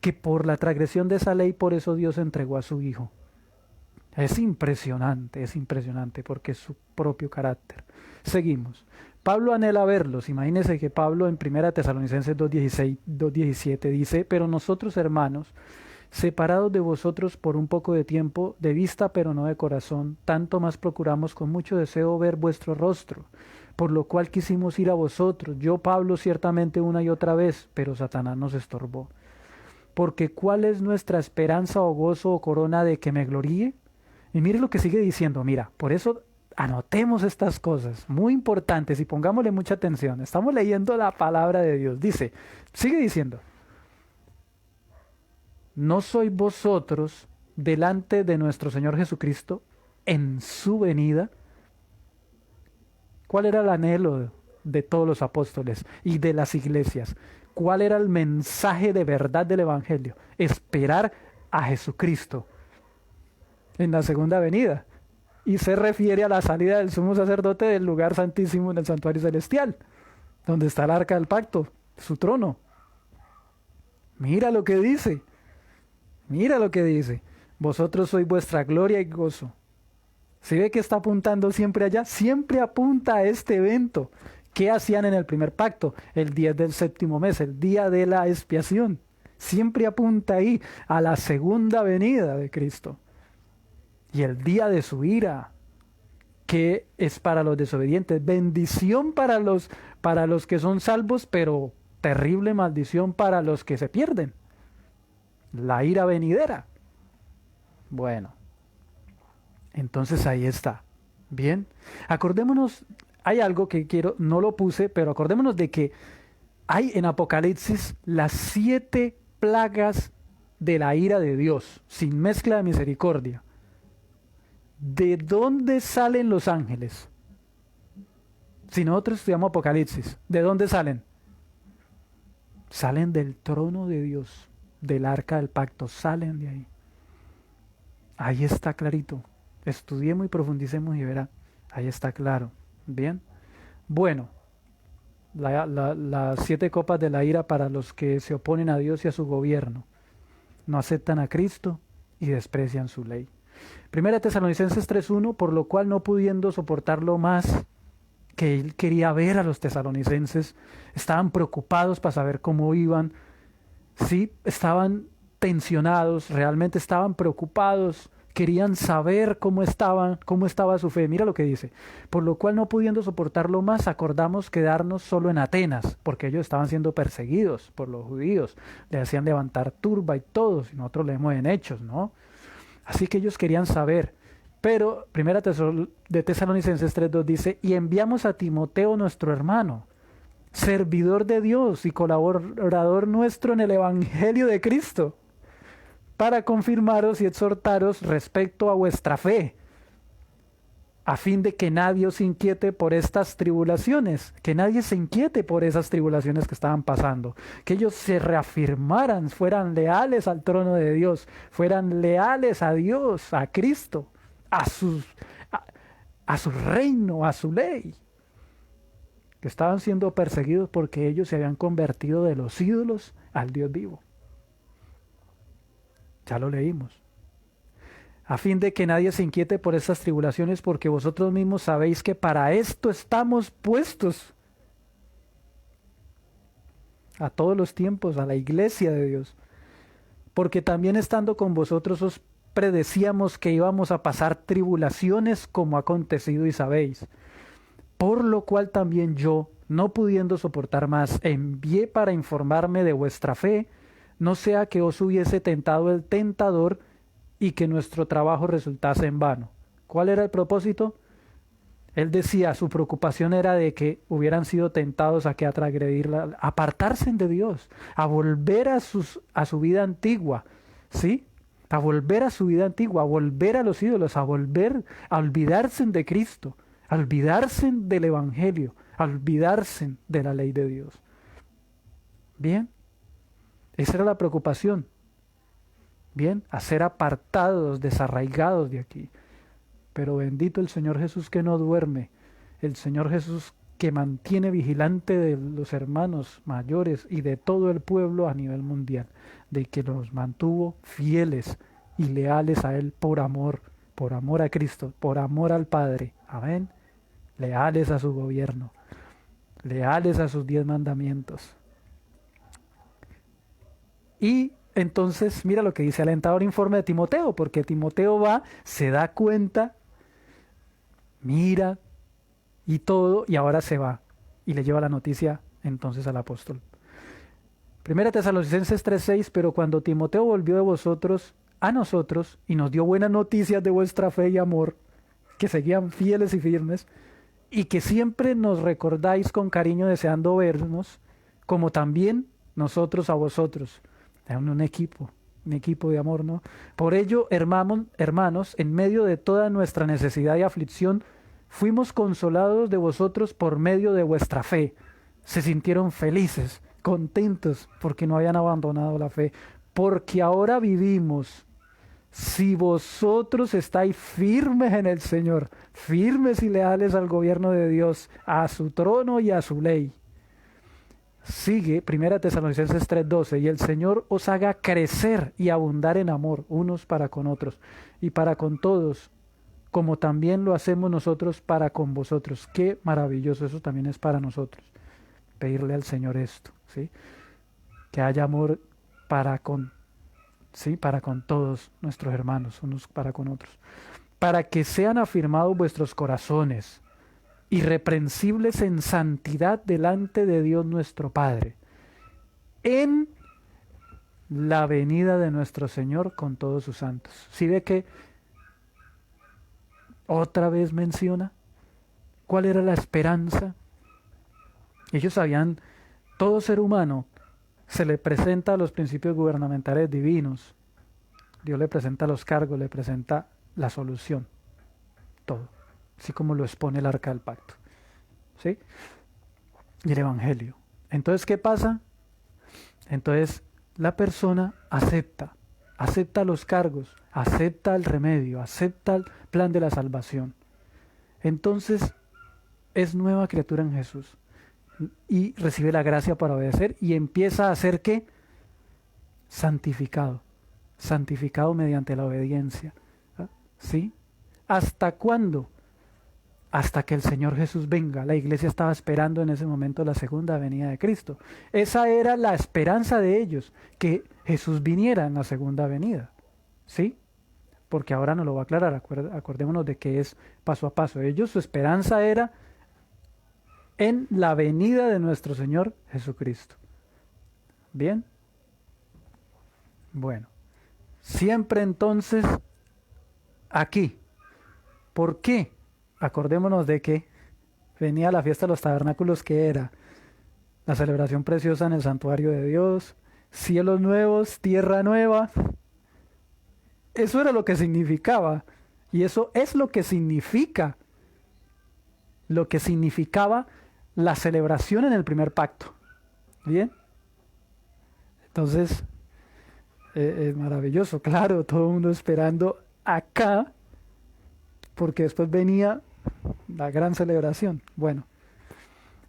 que por la transgresión de esa ley, por eso Dios entregó a su Hijo. Es impresionante porque es su propio carácter. Seguimos. Pablo anhela verlos. Imagínense que Pablo en 1 Tesalonicenses 2:16, 2:17 dice, pero nosotros, hermanos, separados de vosotros por un poco de tiempo, de vista pero no de corazón, tanto más procuramos con mucho deseo ver vuestro rostro, por lo cual quisimos ir a vosotros, yo Pablo ciertamente una y otra vez, pero Satanás nos estorbó. Porque ¿cuál es nuestra esperanza o gozo o corona de que me gloríe? Y mire lo que sigue diciendo, mira, por eso anotemos estas cosas, muy importantes, y pongámosle mucha atención. Estamos leyendo la palabra de Dios. Dice, sigue diciendo, no sois vosotros delante de nuestro Señor Jesucristo en su venida. ¿Cuál era el anhelo de todos los apóstoles y de las iglesias? ¿Cuál era el mensaje de verdad del Evangelio? Esperar a Jesucristo en la segunda venida. Y se refiere a la salida del sumo sacerdote del lugar santísimo en el santuario celestial, donde está el arca del pacto, su trono. Mira lo que dice. Mira lo que dice. Vosotros sois vuestra gloria y gozo. ¿Sí ve que está apuntando siempre allá? Siempre apunta a este evento. ¿Qué hacían en el primer pacto? El día del séptimo mes, el día de la expiación. Siempre apunta ahí a la segunda venida de Cristo. Y el día de su ira, que es para los desobedientes. Bendición para los que son salvos, pero terrible maldición para los que se pierden. La ira venidera. Bueno, entonces ahí está. Bien, acordémonos, hay algo que quiero, no lo puse, pero acordémonos de que hay en Apocalipsis las 7 plagas de la ira de Dios, sin mezcla de misericordia. ¿De dónde salen los ángeles? Si nosotros estudiamos Apocalipsis, ¿de dónde salen? Salen del trono de Dios, del arca del pacto, salen de ahí. Ahí está clarito. Estudiemos y profundicemos y verá. Ahí está claro. Bien. Bueno, las 7 copas de la ira para los que se oponen a Dios y a su gobierno. No aceptan a Cristo y desprecian su ley. Primera Tesalonicenses 3:1, por lo cual no pudiendo soportarlo más, que él quería ver a los tesalonicenses, estaban preocupados para saber cómo iban, sí, estaban tensionados, realmente estaban preocupados, querían saber cómo estaba su fe. Mira lo que dice, por lo cual no pudiendo soportarlo más, acordamos quedarnos solo en Atenas, porque ellos estaban siendo perseguidos por los judíos, le hacían levantar turba y todo, si nosotros leemos en Hechos, ¿no? Así que ellos querían saber. Pero Primera de Tesalonicenses 3:2 dice, y enviamos a Timoteo nuestro hermano, servidor de Dios y colaborador nuestro en el Evangelio de Cristo, para confirmaros y exhortaros respecto a vuestra fe, a fin de que nadie os inquiete por estas tribulaciones, que nadie se inquiete por esas tribulaciones que estaban pasando, que ellos se reafirmaran, fueran leales al trono de Dios, fueran leales a Dios, a Cristo, a su reino, a su ley, que estaban siendo perseguidos porque ellos se habían convertido de los ídolos al Dios vivo. Ya lo leímos. A fin de que nadie se inquiete por estas tribulaciones, porque vosotros mismos sabéis que para esto estamos puestos a todos los tiempos, a la iglesia de Dios. Porque también estando con vosotros os predecíamos que íbamos a pasar tribulaciones como ha acontecido y sabéis. Por lo cual también yo, no pudiendo soportar más, envié para informarme de vuestra fe, no sea que os hubiese tentado el tentador y que nuestro trabajo resultase en vano. ¿Cuál era el propósito? Él decía, su preocupación era de que hubieran sido tentados a transgredirla, a apartarse de Dios, a volver a su vida antigua, ¿sí? A volver a su vida antigua, a volver a los ídolos, a volver a olvidarse de Cristo, a olvidarse del Evangelio, a olvidarse de la ley de Dios. Bien, esa era la preocupación. Bien, a ser apartados, desarraigados de aquí. Pero bendito el Señor Jesús que no duerme, el Señor Jesús que mantiene vigilante de los hermanos mayores y de todo el pueblo a nivel mundial, de que los mantuvo fieles y leales a Él por amor a Cristo, por amor al Padre. Amén. Leales a su gobierno, leales a sus 10 mandamientos. Y Entonces, mira lo que dice el alentador informe de Timoteo, porque Timoteo va, se da cuenta, mira y todo, y ahora se va y le lleva la noticia entonces al apóstol. Primera Tesalonicenses 3:6, pero cuando Timoteo volvió de vosotros a nosotros y nos dio buenas noticias de vuestra fe y amor, que seguían fieles y firmes, y que siempre nos recordáis con cariño deseando vernos, como también nosotros a vosotros. Un equipo de amor, ¿no? Por ello, hermanos, en medio de toda nuestra necesidad y aflicción, fuimos consolados de vosotros por medio de vuestra fe. Se sintieron felices, contentos, porque no habían abandonado la fe. Porque ahora vivimos, si vosotros estáis firmes en el Señor, firmes y leales al gobierno de Dios, a su trono y a su ley. Sigue 1 Tesalonicenses 3:12, y el Señor os haga crecer y abundar en amor unos para con otros y para con todos, como también lo hacemos nosotros para con vosotros. Qué maravilloso, eso también es para nosotros, pedirle al Señor esto, ¿sí? Que haya amor para con, ¿sí? Para con todos nuestros hermanos, unos para con otros, para que sean afirmados vuestros corazones, irreprensibles en santidad delante de Dios nuestro Padre, en la venida de nuestro Señor con todos sus santos. ¿Sí ve que otra vez menciona cuál era la esperanza? Ellos sabían, todo ser humano se le presenta a los principios gubernamentales divinos. Dios le presenta los cargos, le presenta la solución, todo, así como lo expone el Arca del Pacto, ¿sí? Y el Evangelio. Entonces, ¿qué pasa? Entonces, la persona acepta los cargos, acepta el remedio, acepta el plan de la salvación. Entonces, es nueva criatura en Jesús y recibe la gracia para obedecer y empieza a ser, ¿qué? Santificado mediante la obediencia, ¿sí? ¿Hasta cuándo? Hasta que el Señor Jesús venga. La iglesia estaba esperando en ese momento la segunda venida de Cristo. Esa era la esperanza de ellos, que Jesús viniera en la segunda venida, ¿sí? Porque ahora nos lo va a aclarar, acordémonos de que es paso a paso. Ellos, su esperanza era en la venida de nuestro Señor Jesucristo. ¿Bien? Bueno, siempre entonces aquí. ¿Por qué? Acordémonos de que venía la fiesta de los tabernáculos, que era la celebración preciosa en el santuario de Dios, cielos nuevos, tierra nueva. Eso era lo que significaba, y eso es lo que significaba la celebración en el primer pacto. ¿Bien? Entonces, es maravilloso, claro, todo el mundo esperando acá, porque después venía la gran celebración. Bueno,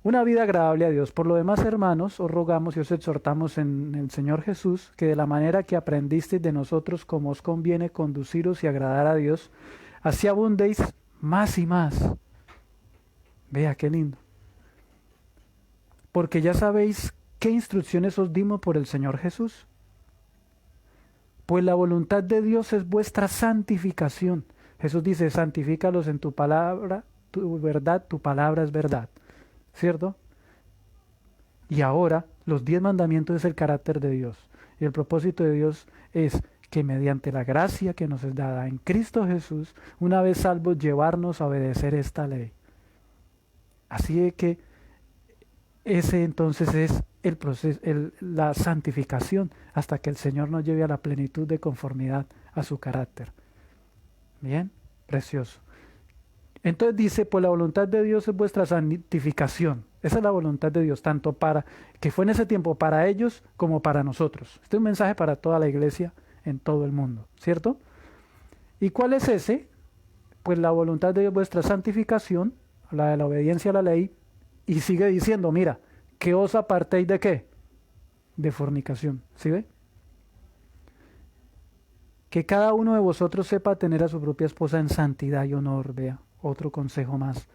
una vida agradable a Dios. Por lo demás, hermanos, os rogamos y os exhortamos en el Señor Jesús, que de la manera que aprendisteis de nosotros como os conviene conduciros y agradar a Dios, así abundéis más y más. Vea qué lindo. Porque ya sabéis qué instrucciones os dimos por el Señor Jesús. Pues la voluntad de Dios es vuestra santificación. Jesús dice, santifícalos en tu palabra, tu verdad, tu palabra es verdad. ¿Cierto? Y ahora, los 10 mandamientos es el carácter de Dios. Y el propósito de Dios es que mediante la gracia que nos es dada en Cristo Jesús, una vez salvos, llevarnos a obedecer esta ley. Así de que ese entonces es el proceso, la santificación, hasta que el Señor nos lleve a la plenitud de conformidad a su carácter. Bien, precioso. Entonces dice, pues la voluntad de Dios es vuestra santificación. Esa es la voluntad de Dios, tanto para, que fue en ese tiempo para ellos como para nosotros. Este es un mensaje para toda la iglesia en todo el mundo, ¿cierto? ¿Y cuál es ese? Pues la voluntad de Dios es vuestra santificación, la de la obediencia a la ley, y sigue diciendo, mira, que os apartéis de ¿qué? De fornicación, ¿sí ve? Que cada uno de vosotros sepa tener a su propia esposa en santidad y honor, vea, otro consejo más.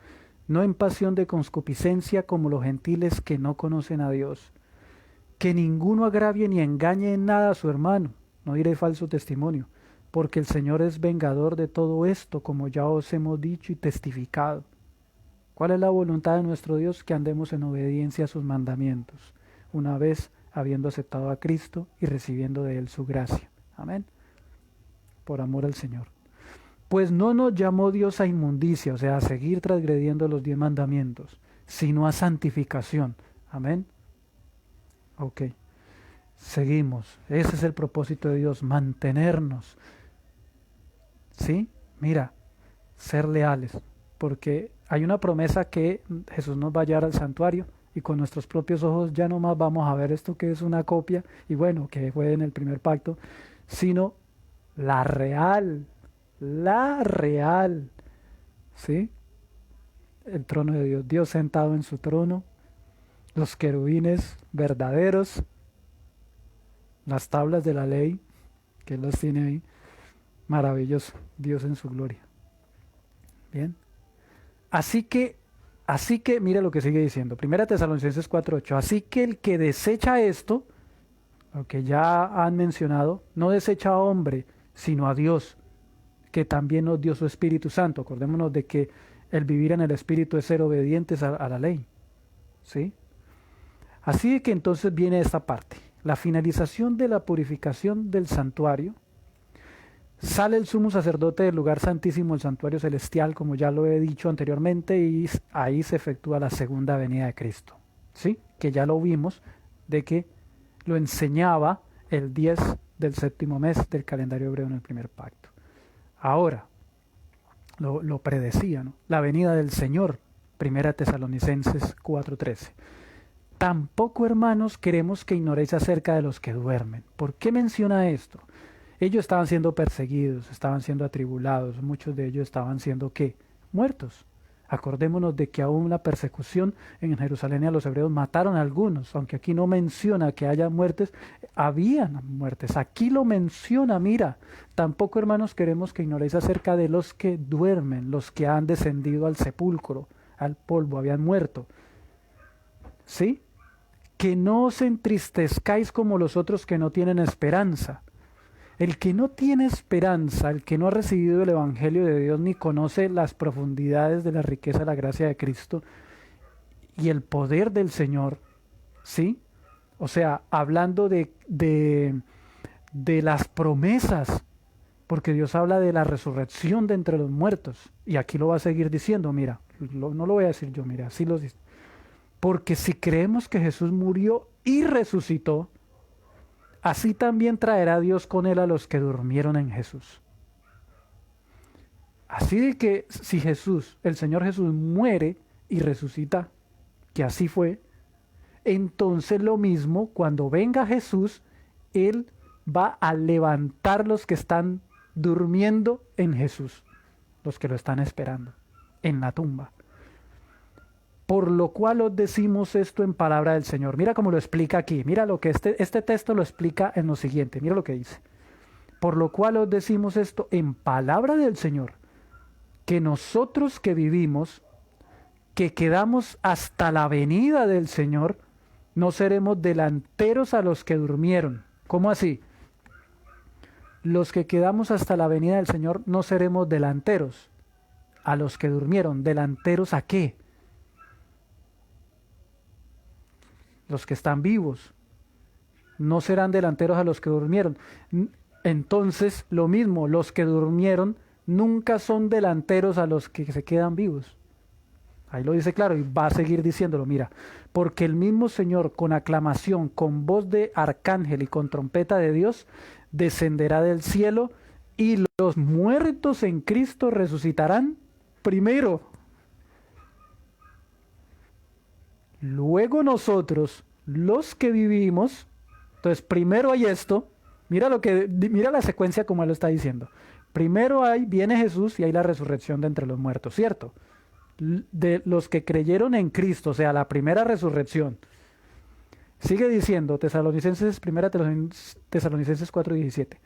No en pasión de concupiscencia como los gentiles que no conocen a Dios, que ninguno agravie ni engañe en nada a su hermano, no diré falso testimonio, porque el Señor es vengador de todo esto, como ya os hemos dicho y testificado. ¿Cuál es la voluntad de nuestro Dios? Que andemos en obediencia a sus mandamientos, una vez habiendo aceptado a Cristo y recibiendo de Él su gracia. Amén. Por amor al Señor. Pues no nos llamó Dios a inmundicia, o sea, a seguir transgrediendo los 10 mandamientos, sino a santificación. Amén. Ok. Seguimos. Ese es el propósito de Dios, mantenernos. ¿Sí? Mira, ser leales. Porque hay una promesa que Jesús nos va a llevar al santuario y con nuestros propios ojos ya no más vamos a ver esto que es una copia y bueno, que fue en el primer pacto, sino la real, ¿sí? El trono de Dios, Dios sentado en su trono, los querubines verdaderos, las tablas de la ley, que Él los tiene ahí, maravilloso, Dios en su gloria. Bien, así que, mira lo que sigue diciendo, 1 Tesalonicenses 4:8, así que el que desecha esto, lo que ya han mencionado, no desecha a hombre, sino a Dios, que también nos dio su Espíritu Santo. Acordémonos de que el vivir en el Espíritu es ser obedientes a la ley. ¿Sí? Así que entonces viene esta parte. La finalización de la purificación del santuario. Sale el sumo sacerdote del lugar santísimo, el santuario celestial, como ya lo he dicho anteriormente, y ahí se efectúa la segunda venida de Cristo. ¿Sí? Que ya lo vimos, de que lo enseñaba el 10 del séptimo mes del calendario hebreo en el primer pacto. Ahora, lo predecía, ¿no? La venida del Señor, 1 Tesalonicenses 4:13. Tampoco, hermanos, queremos que ignoréis acerca de los que duermen. ¿Por qué menciona esto? Ellos estaban siendo perseguidos, estaban siendo atribulados, muchos de ellos estaban siendo, ¿qué? Muertos. Acordémonos de que aún la persecución en Jerusalén y a los hebreos mataron a algunos, aunque aquí no menciona que haya muertes, habían muertes. Aquí lo menciona, mira, tampoco, hermanos, queremos que ignoréis acerca de los que duermen, los que han descendido al sepulcro, al polvo, habían muerto. ¿Sí? Que no os entristezcáis como los otros que no tienen esperanza. El que no tiene esperanza, el que no ha recibido el Evangelio de Dios ni conoce las profundidades de la riqueza de la gracia de Cristo y el poder del Señor, ¿sí? O sea, hablando de las promesas, porque Dios habla de la resurrección de entre los muertos, y aquí lo va a seguir diciendo, mira, no lo voy a decir yo, mira, así lo dice. Porque si creemos que Jesús murió y resucitó, así también traerá Dios con él a los que durmieron en Jesús. Así de que si Jesús, el Señor Jesús, muere y resucita, que así fue, entonces lo mismo, cuando venga Jesús, Él va a levantar los que están durmiendo en Jesús, los que lo están esperando, en la tumba. Por lo cual os decimos esto en palabra del Señor. Mira cómo lo explica aquí. Mira lo que este texto lo explica en lo siguiente. Mira lo que dice. Por lo cual os decimos esto en palabra del Señor, que nosotros que vivimos, que quedamos hasta la venida del Señor, no seremos delanteros a los que durmieron. ¿Cómo así? Los que quedamos hasta la venida del Señor no seremos delanteros a los que durmieron. ¿Delanteros a qué? Los que están vivos no serán delanteros a los que durmieron. Entonces, lo mismo, los que durmieron nunca son delanteros a los que se quedan vivos. Ahí lo dice claro y va a seguir diciéndolo, mira, porque el mismo Señor con aclamación, con voz de arcángel y con trompeta de Dios, descenderá del cielo y los muertos en Cristo resucitarán primero. Luego nosotros, los que vivimos, entonces primero hay esto, mira la secuencia como él lo está diciendo. Primero viene Jesús y hay la resurrección de entre los muertos, ¿cierto? De los que creyeron en Cristo, o sea, la primera resurrección. Sigue diciendo, 1 Tesalonicenses 4:17.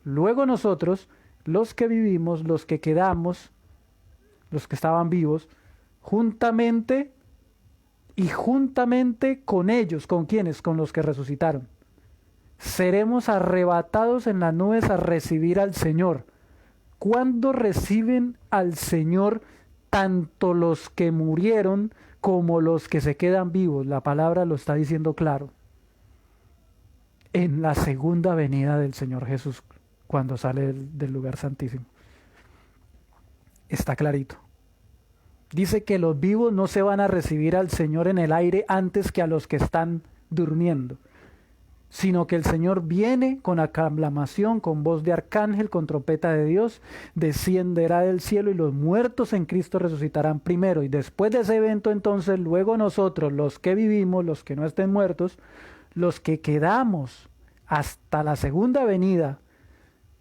Luego nosotros, los que vivimos, los que quedamos, los que estaban vivos, juntamente y juntamente con ellos, ¿con quiénes? Con los que resucitaron. Seremos arrebatados en las nubes a recibir al Señor. ¿Cuándo reciben al Señor tanto los que murieron como los que se quedan vivos? La palabra lo está diciendo claro. En la segunda venida del Señor Jesús, cuando sale del lugar santísimo. Está clarito. Dice que los vivos no se van a recibir al Señor en el aire antes que a los que están durmiendo, sino que el Señor viene con aclamación, con voz de arcángel, con trompeta de Dios, descenderá del cielo y los muertos en Cristo resucitarán primero. Y después de ese evento, entonces, luego nosotros, los que vivimos, los que no estén muertos, los que quedamos hasta la segunda venida,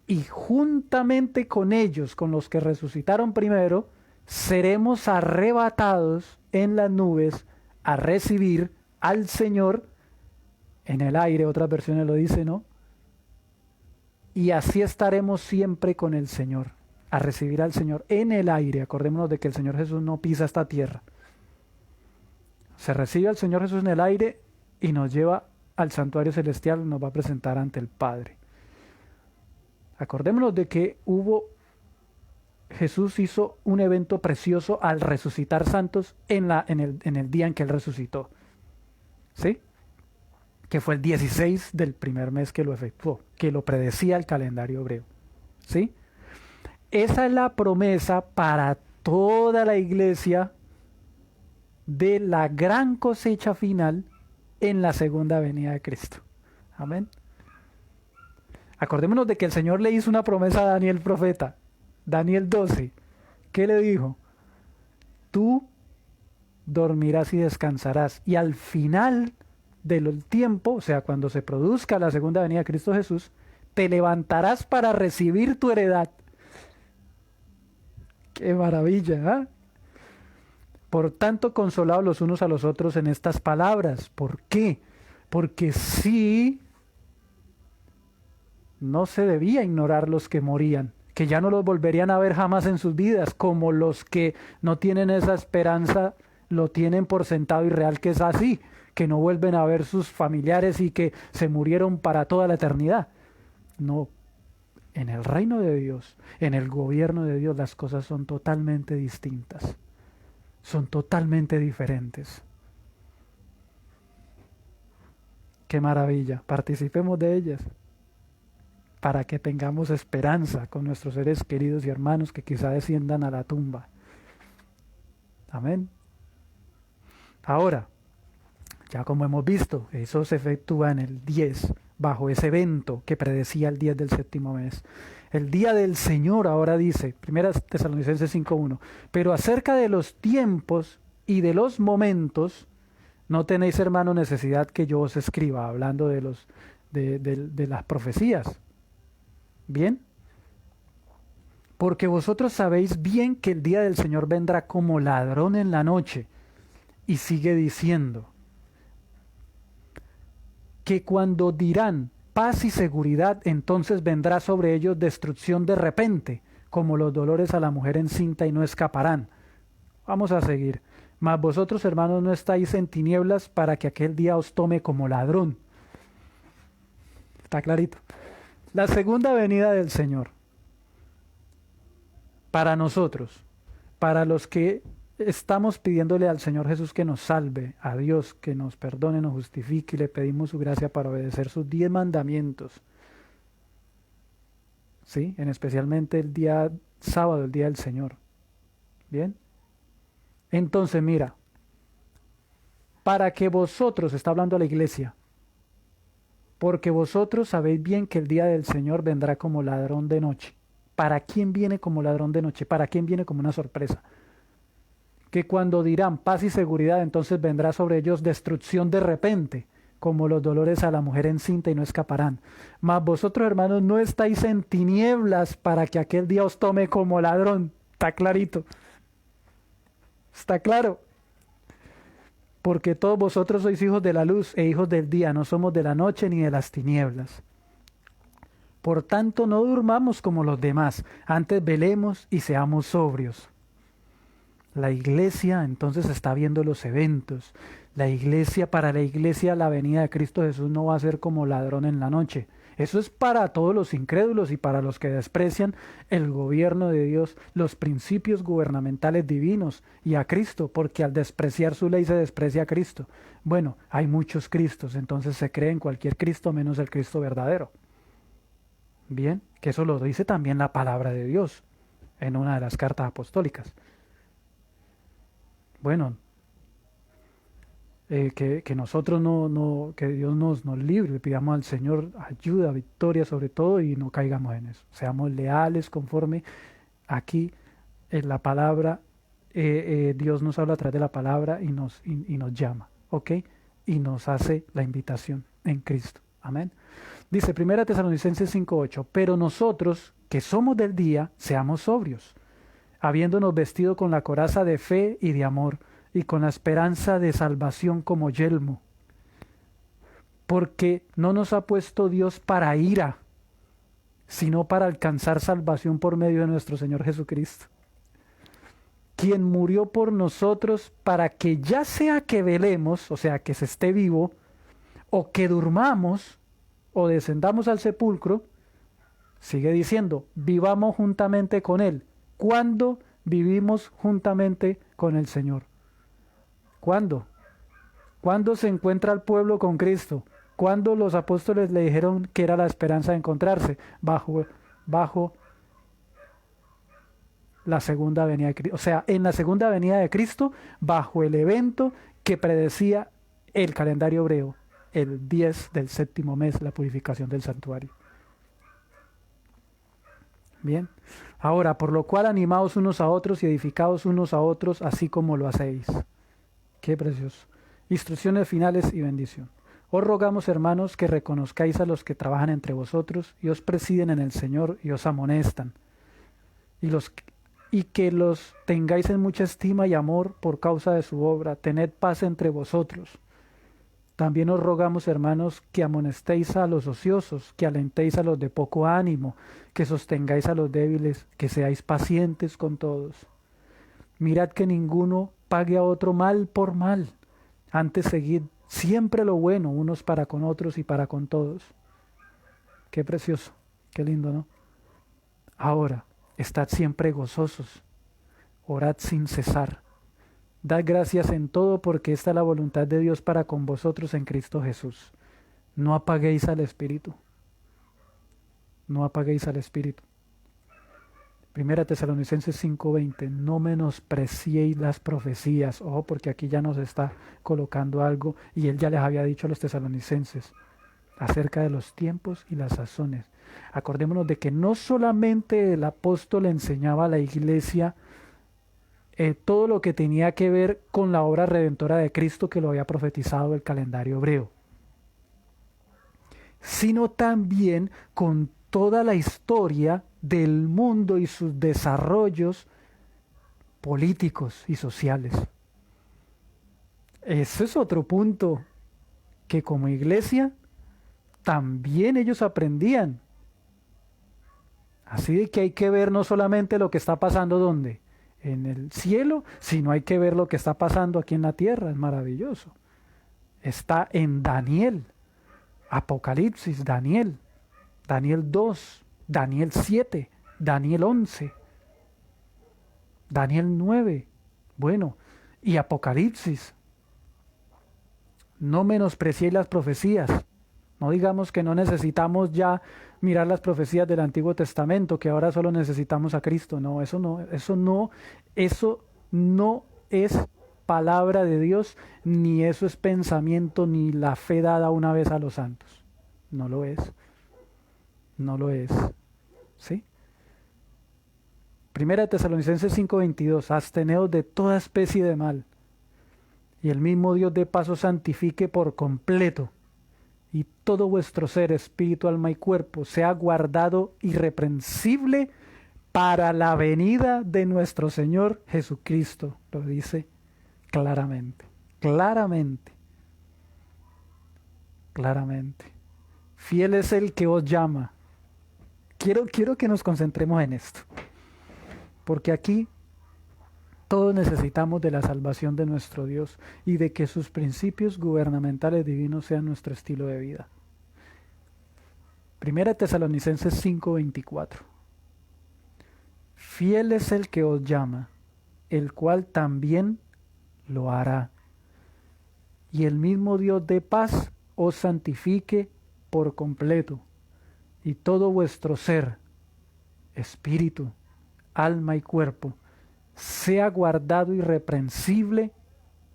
y juntamente con ellos, con los que resucitaron primero, seremos arrebatados en las nubes a recibir al Señor en el aire. Otras versiones lo dicen, ¿no? Y así estaremos siempre con el Señor, a recibir al Señor en el aire. Acordémonos de que el Señor Jesús no pisa esta tierra. Se recibe al Señor Jesús en el aire y nos lleva al santuario celestial, nos va a presentar ante el Padre. Acordémonos de que Jesús hizo un evento precioso al resucitar santos en el día en que Él resucitó. ¿Sí? Que fue el 16 del primer mes que lo efectuó, que lo predecía el calendario hebreo. ¿Sí? Esa es la promesa para toda la iglesia de la gran cosecha final en la segunda venida de Cristo. Amén. Acordémonos de que el Señor le hizo una promesa a Daniel profeta. Daniel 12. ¿Qué le dijo? Tú dormirás y descansarás. Y al final del tiempo, o sea, cuando se produzca la segunda venida de Cristo Jesús, te levantarás para recibir tu heredad. ¡Qué maravilla! ¿Eh? Por tanto, consolaos los unos a los otros en estas palabras. ¿Por qué? Porque sí, no se debía ignorar los que morían, que ya no los volverían a ver jamás en sus vidas, como los que no tienen esa esperanza, lo tienen por sentado y real que es así, que no vuelven a ver sus familiares y que se murieron para toda la eternidad. No, en el reino de Dios, en el gobierno de Dios, las cosas son totalmente distintas, son totalmente diferentes. ¡Qué maravilla! Participemos de ellas, para que tengamos esperanza con nuestros seres queridos y hermanos que quizá desciendan a la tumba. Amén. Ahora, ya como hemos visto, eso se efectúa en el 10, bajo ese evento que predecía el 10 del séptimo mes. El día del Señor, ahora dice, 1 Tesalonicenses 5:1, pero acerca de los tiempos y de los momentos, no tenéis, hermano, necesidad que yo os escriba, hablando de las profecías. Bien, porque vosotros sabéis bien que el día del Señor vendrá como ladrón en la noche. Y sigue diciendo que cuando dirán paz y seguridad, entonces vendrá sobre ellos destrucción de repente, como los dolores a la mujer encinta, y no escaparán. Vamos a seguir. Mas vosotros, hermanos, no estáis en tinieblas para que aquel día os tome como ladrón. Está clarito. La segunda venida del Señor, para nosotros, para los que estamos pidiéndole al Señor Jesús que nos salve, a Dios que nos perdone, nos justifique, y le pedimos su gracia para obedecer sus 10 mandamientos, ¿sí? En especialmente el día sábado, el día del Señor. ¿Bien? Entonces, mira, para que vosotros, está hablando a la iglesia, porque vosotros sabéis bien que el día del Señor vendrá como ladrón de noche. ¿Para quién viene como ladrón de noche? ¿Para quién viene como una sorpresa? Que cuando dirán paz y seguridad, entonces vendrá sobre ellos destrucción de repente, como los dolores a la mujer encinta, y no escaparán. Mas vosotros, hermanos, no estáis en tinieblas para que aquel día os tome como ladrón. Está clarito. Está claro. Porque todos vosotros sois hijos de la luz e hijos del día, no somos de la noche ni de las tinieblas. Por tanto, no durmamos como los demás, antes velemos y seamos sobrios. La iglesia entonces está viendo los eventos. Para la iglesia, la venida de Cristo Jesús no va a ser como ladrón en la noche. Eso es para todos los incrédulos y para los que desprecian el gobierno de Dios, los principios gubernamentales divinos y a Cristo, porque al despreciar su ley se desprecia a Cristo. Bueno, hay muchos Cristos, entonces se cree en cualquier Cristo menos el Cristo verdadero. Bien, que eso lo dice también la palabra de Dios en una de las cartas apostólicas. Bueno, que nosotros que Dios nos libre, pidamos al Señor ayuda, victoria sobre todo y no caigamos en eso. Seamos leales conforme aquí en la palabra, Dios nos habla a través de la palabra y nos llama, ¿ok? Y nos hace la invitación en Cristo. Amén. Dice 1 Tesalonicenses 5:8, pero nosotros que somos del día, seamos sobrios, habiéndonos vestido con la coraza de fe y de amor, y con la esperanza de salvación como yelmo. Porque no nos ha puesto Dios para ira, sino para alcanzar salvación por medio de nuestro Señor Jesucristo, quien murió por nosotros para que ya sea que velemos, o sea, que se esté vivo, o que durmamos, o descendamos al sepulcro, sigue diciendo, vivamos juntamente con Él. ¿Cuándo vivimos juntamente con el Señor? ¿Cuándo? ¿Cuándo se encuentra el pueblo con Cristo? ¿Cuándo los apóstoles le dijeron que era la esperanza de encontrarse? Bajo la segunda venida de Cristo. O sea, en la segunda venida de Cristo, bajo el evento que predecía el calendario hebreo, el 10 del séptimo mes, la purificación del santuario. Bien. Ahora, por lo cual animaos unos a otros y edificaos unos a otros, así como lo hacéis. Qué precioso. Instrucciones finales y bendición. Os rogamos, hermanos, que reconozcáis a los que trabajan entre vosotros y os presiden en el Señor y os amonestan, y que los tengáis en mucha estima y amor por causa de su obra. Tened paz entre vosotros. También os rogamos, hermanos, que amonestéis a los ociosos, que alentéis a los de poco ánimo, que sostengáis a los débiles, que seáis pacientes con todos. Mirad que ninguno pague a otro mal por mal. Antes seguid siempre lo bueno, unos para con otros y para con todos. Qué precioso, qué lindo, ¿no? Ahora, estad siempre gozosos, orad sin cesar. Dad gracias en todo, porque esta es la voluntad de Dios para con vosotros en Cristo Jesús. No apaguéis al Espíritu. No apaguéis al Espíritu. 1 Tesalonicenses 5:20, no menospreciéis las profecías. Ojo, porque aquí ya nos está colocando algo, y él ya les había dicho a los tesalonicenses acerca de los tiempos y las sazones. Acordémonos de que no solamente el apóstol enseñaba a la iglesia todo lo que tenía que ver con la obra redentora de Cristo que lo había profetizado el calendario hebreo, sino también con toda la historia del mundo y sus desarrollos políticos y sociales. Ese es otro punto que como iglesia también ellos aprendían. Así de que hay que ver no solamente lo que está pasando ¿dónde? En el cielo, sino hay que ver lo que está pasando aquí en la tierra. Es maravilloso. Está en Daniel, Apocalipsis, Daniel 2, Daniel 7, Daniel 11, Daniel 9, bueno, y Apocalipsis. No menospreciéis las profecías. No digamos que no necesitamos ya mirar las profecías del Antiguo Testamento, que ahora solo necesitamos a Cristo. No, eso no es palabra de Dios, ni eso es pensamiento, ni la fe dada una vez a los santos. No lo es. No lo es. ¿Sí? 1 Tesalonicenses 5:22, absteneos de toda especie de mal, y el mismo Dios de paz os santifique por completo, y todo vuestro ser, espíritu, alma y cuerpo, sea guardado irreprensible para la venida de nuestro Señor Jesucristo. Lo dice claramente, claramente, claramente. Fiel es el que os llama. Quiero que nos concentremos en esto, porque aquí Todos necesitamos de la salvación de nuestro Dios y de que sus principios gubernamentales divinos sean nuestro estilo de vida. Primera Tesalonicenses 5:24. Fiel es el que os llama, el cual también lo hará. Y el mismo Dios de paz os santifique por completo, y todo vuestro ser, espíritu, alma y cuerpo, sea guardado irreprensible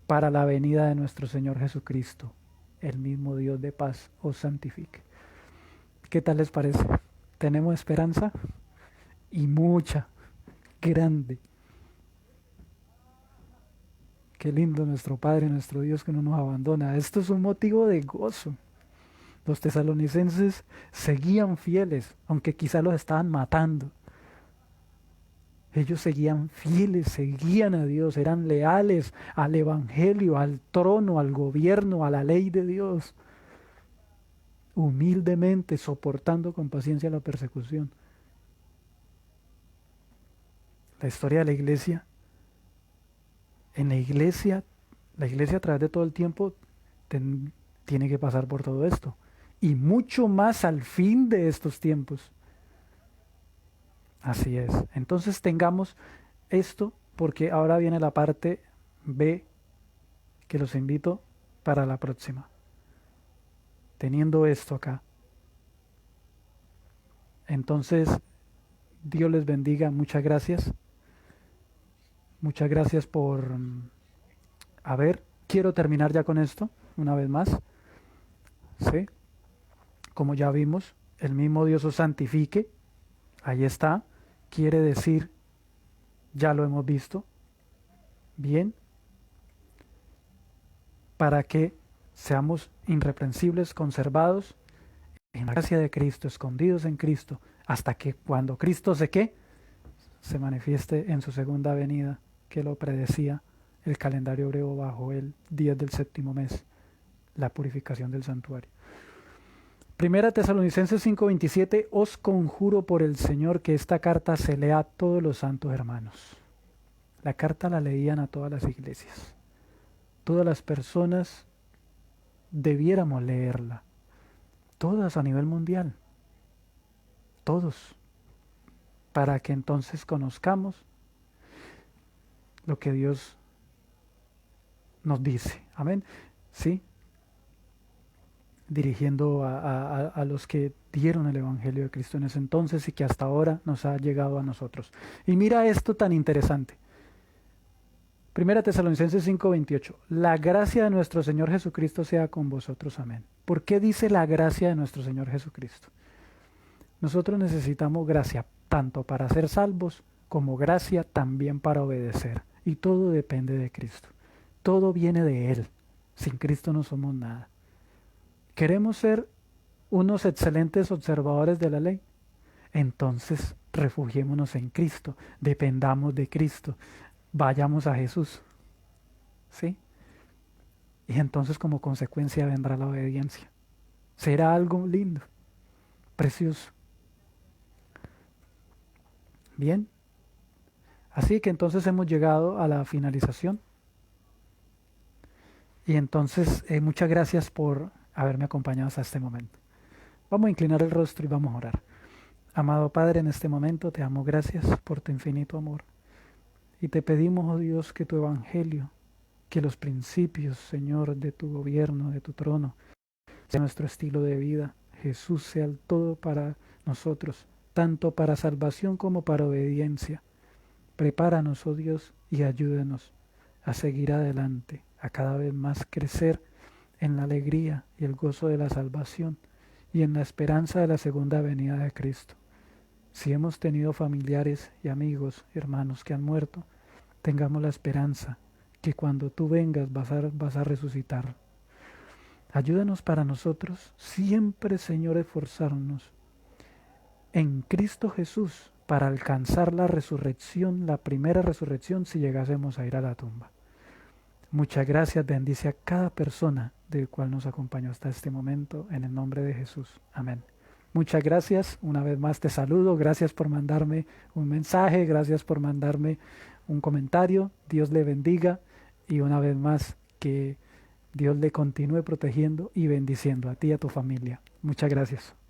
para la venida de nuestro Señor Jesucristo. El mismo Dios de paz os santifique. ¿Qué tal les parece? ¿Tenemos esperanza? Y mucha, grande. Qué lindo nuestro Padre, nuestro Dios que no nos abandona. Esto es un motivo de gozo. Los tesalonicenses seguían fieles, aunque quizá los estaban matando. Ellos seguían fieles, seguían a Dios, eran leales al Evangelio, al trono, al gobierno, a la ley de Dios. Humildemente soportando con paciencia la persecución. La historia de la iglesia, la iglesia a través de todo el tiempo tiene que pasar por todo esto. Y mucho más al fin de estos tiempos. Así es. Entonces tengamos esto, porque ahora viene la parte B que los invito para la próxima. Teniendo esto acá. Entonces, Dios les bendiga. Muchas gracias. Muchas gracias por... A ver, quiero terminar ya con esto, una vez más. ¿Sí? Como ya vimos, el mismo Dios os santifique. Ahí está. Quiere decir, ya lo hemos visto. Bien. Para que seamos irreprensibles, conservados en la gracia de Cristo, escondidos en Cristo, hasta que cuando Cristo se manifieste en su segunda venida, que lo predecía el calendario hebreo bajo el día del séptimo mes, la purificación del santuario. Primera Tesalonicenses 5:27, os conjuro por el Señor que esta carta se lea a todos los santos hermanos. La carta la leían a todas las iglesias. Todas las personas debiéramos leerla. Todas a nivel mundial. Todos. Para que entonces conozcamos lo que Dios nos dice. Amén. ¿Sí? Dirigiendo a los que dieron el Evangelio de Cristo en ese entonces y que hasta ahora nos ha llegado a nosotros. Y mira esto tan interesante. Primera Tesalonicenses 5:28. La gracia de nuestro Señor Jesucristo sea con vosotros. Amén. ¿Por qué dice la gracia de nuestro Señor Jesucristo? Nosotros necesitamos gracia tanto para ser salvos como gracia también para obedecer. Y todo depende de Cristo. Todo viene de Él. Sin Cristo no somos nada. ¿Queremos ser unos excelentes observadores de la ley? Entonces refugiémonos en Cristo, dependamos de Cristo, vayamos a Jesús. ¿Sí? Y entonces como consecuencia vendrá la obediencia. Será algo lindo, precioso. Bien. Así que entonces hemos llegado a la finalización. Y entonces muchas gracias por haberme acompañado hasta este momento. Vamos a inclinar el rostro y vamos a orar. Amado Padre, en este momento te damos gracias por tu infinito amor. Y te pedimos, oh Dios, que tu evangelio, que los principios, Señor, de tu gobierno, de tu trono, sea nuestro estilo de vida. Jesús sea el todo para nosotros, tanto para salvación como para obediencia. Prepáranos, oh Dios, y ayúdanos a seguir adelante, a cada vez más crecer en la alegría y el gozo de la salvación y en la esperanza de la segunda venida de Cristo. Si hemos tenido familiares y amigos, hermanos que han muerto, tengamos la esperanza que cuando tú vengas vas a resucitar. Ayúdanos para nosotros siempre, Señor, esforzarnos en Cristo Jesús para alcanzar la resurrección, la primera resurrección si llegásemos a ir a la tumba. Muchas gracias, bendice a cada persona del cual nos acompañó hasta este momento, en el nombre de Jesús. Amén. Muchas gracias, una vez más te saludo, gracias por mandarme un mensaje, gracias por mandarme un comentario. Dios le bendiga y una vez más que Dios le continúe protegiendo y bendiciendo a ti y a tu familia. Muchas gracias.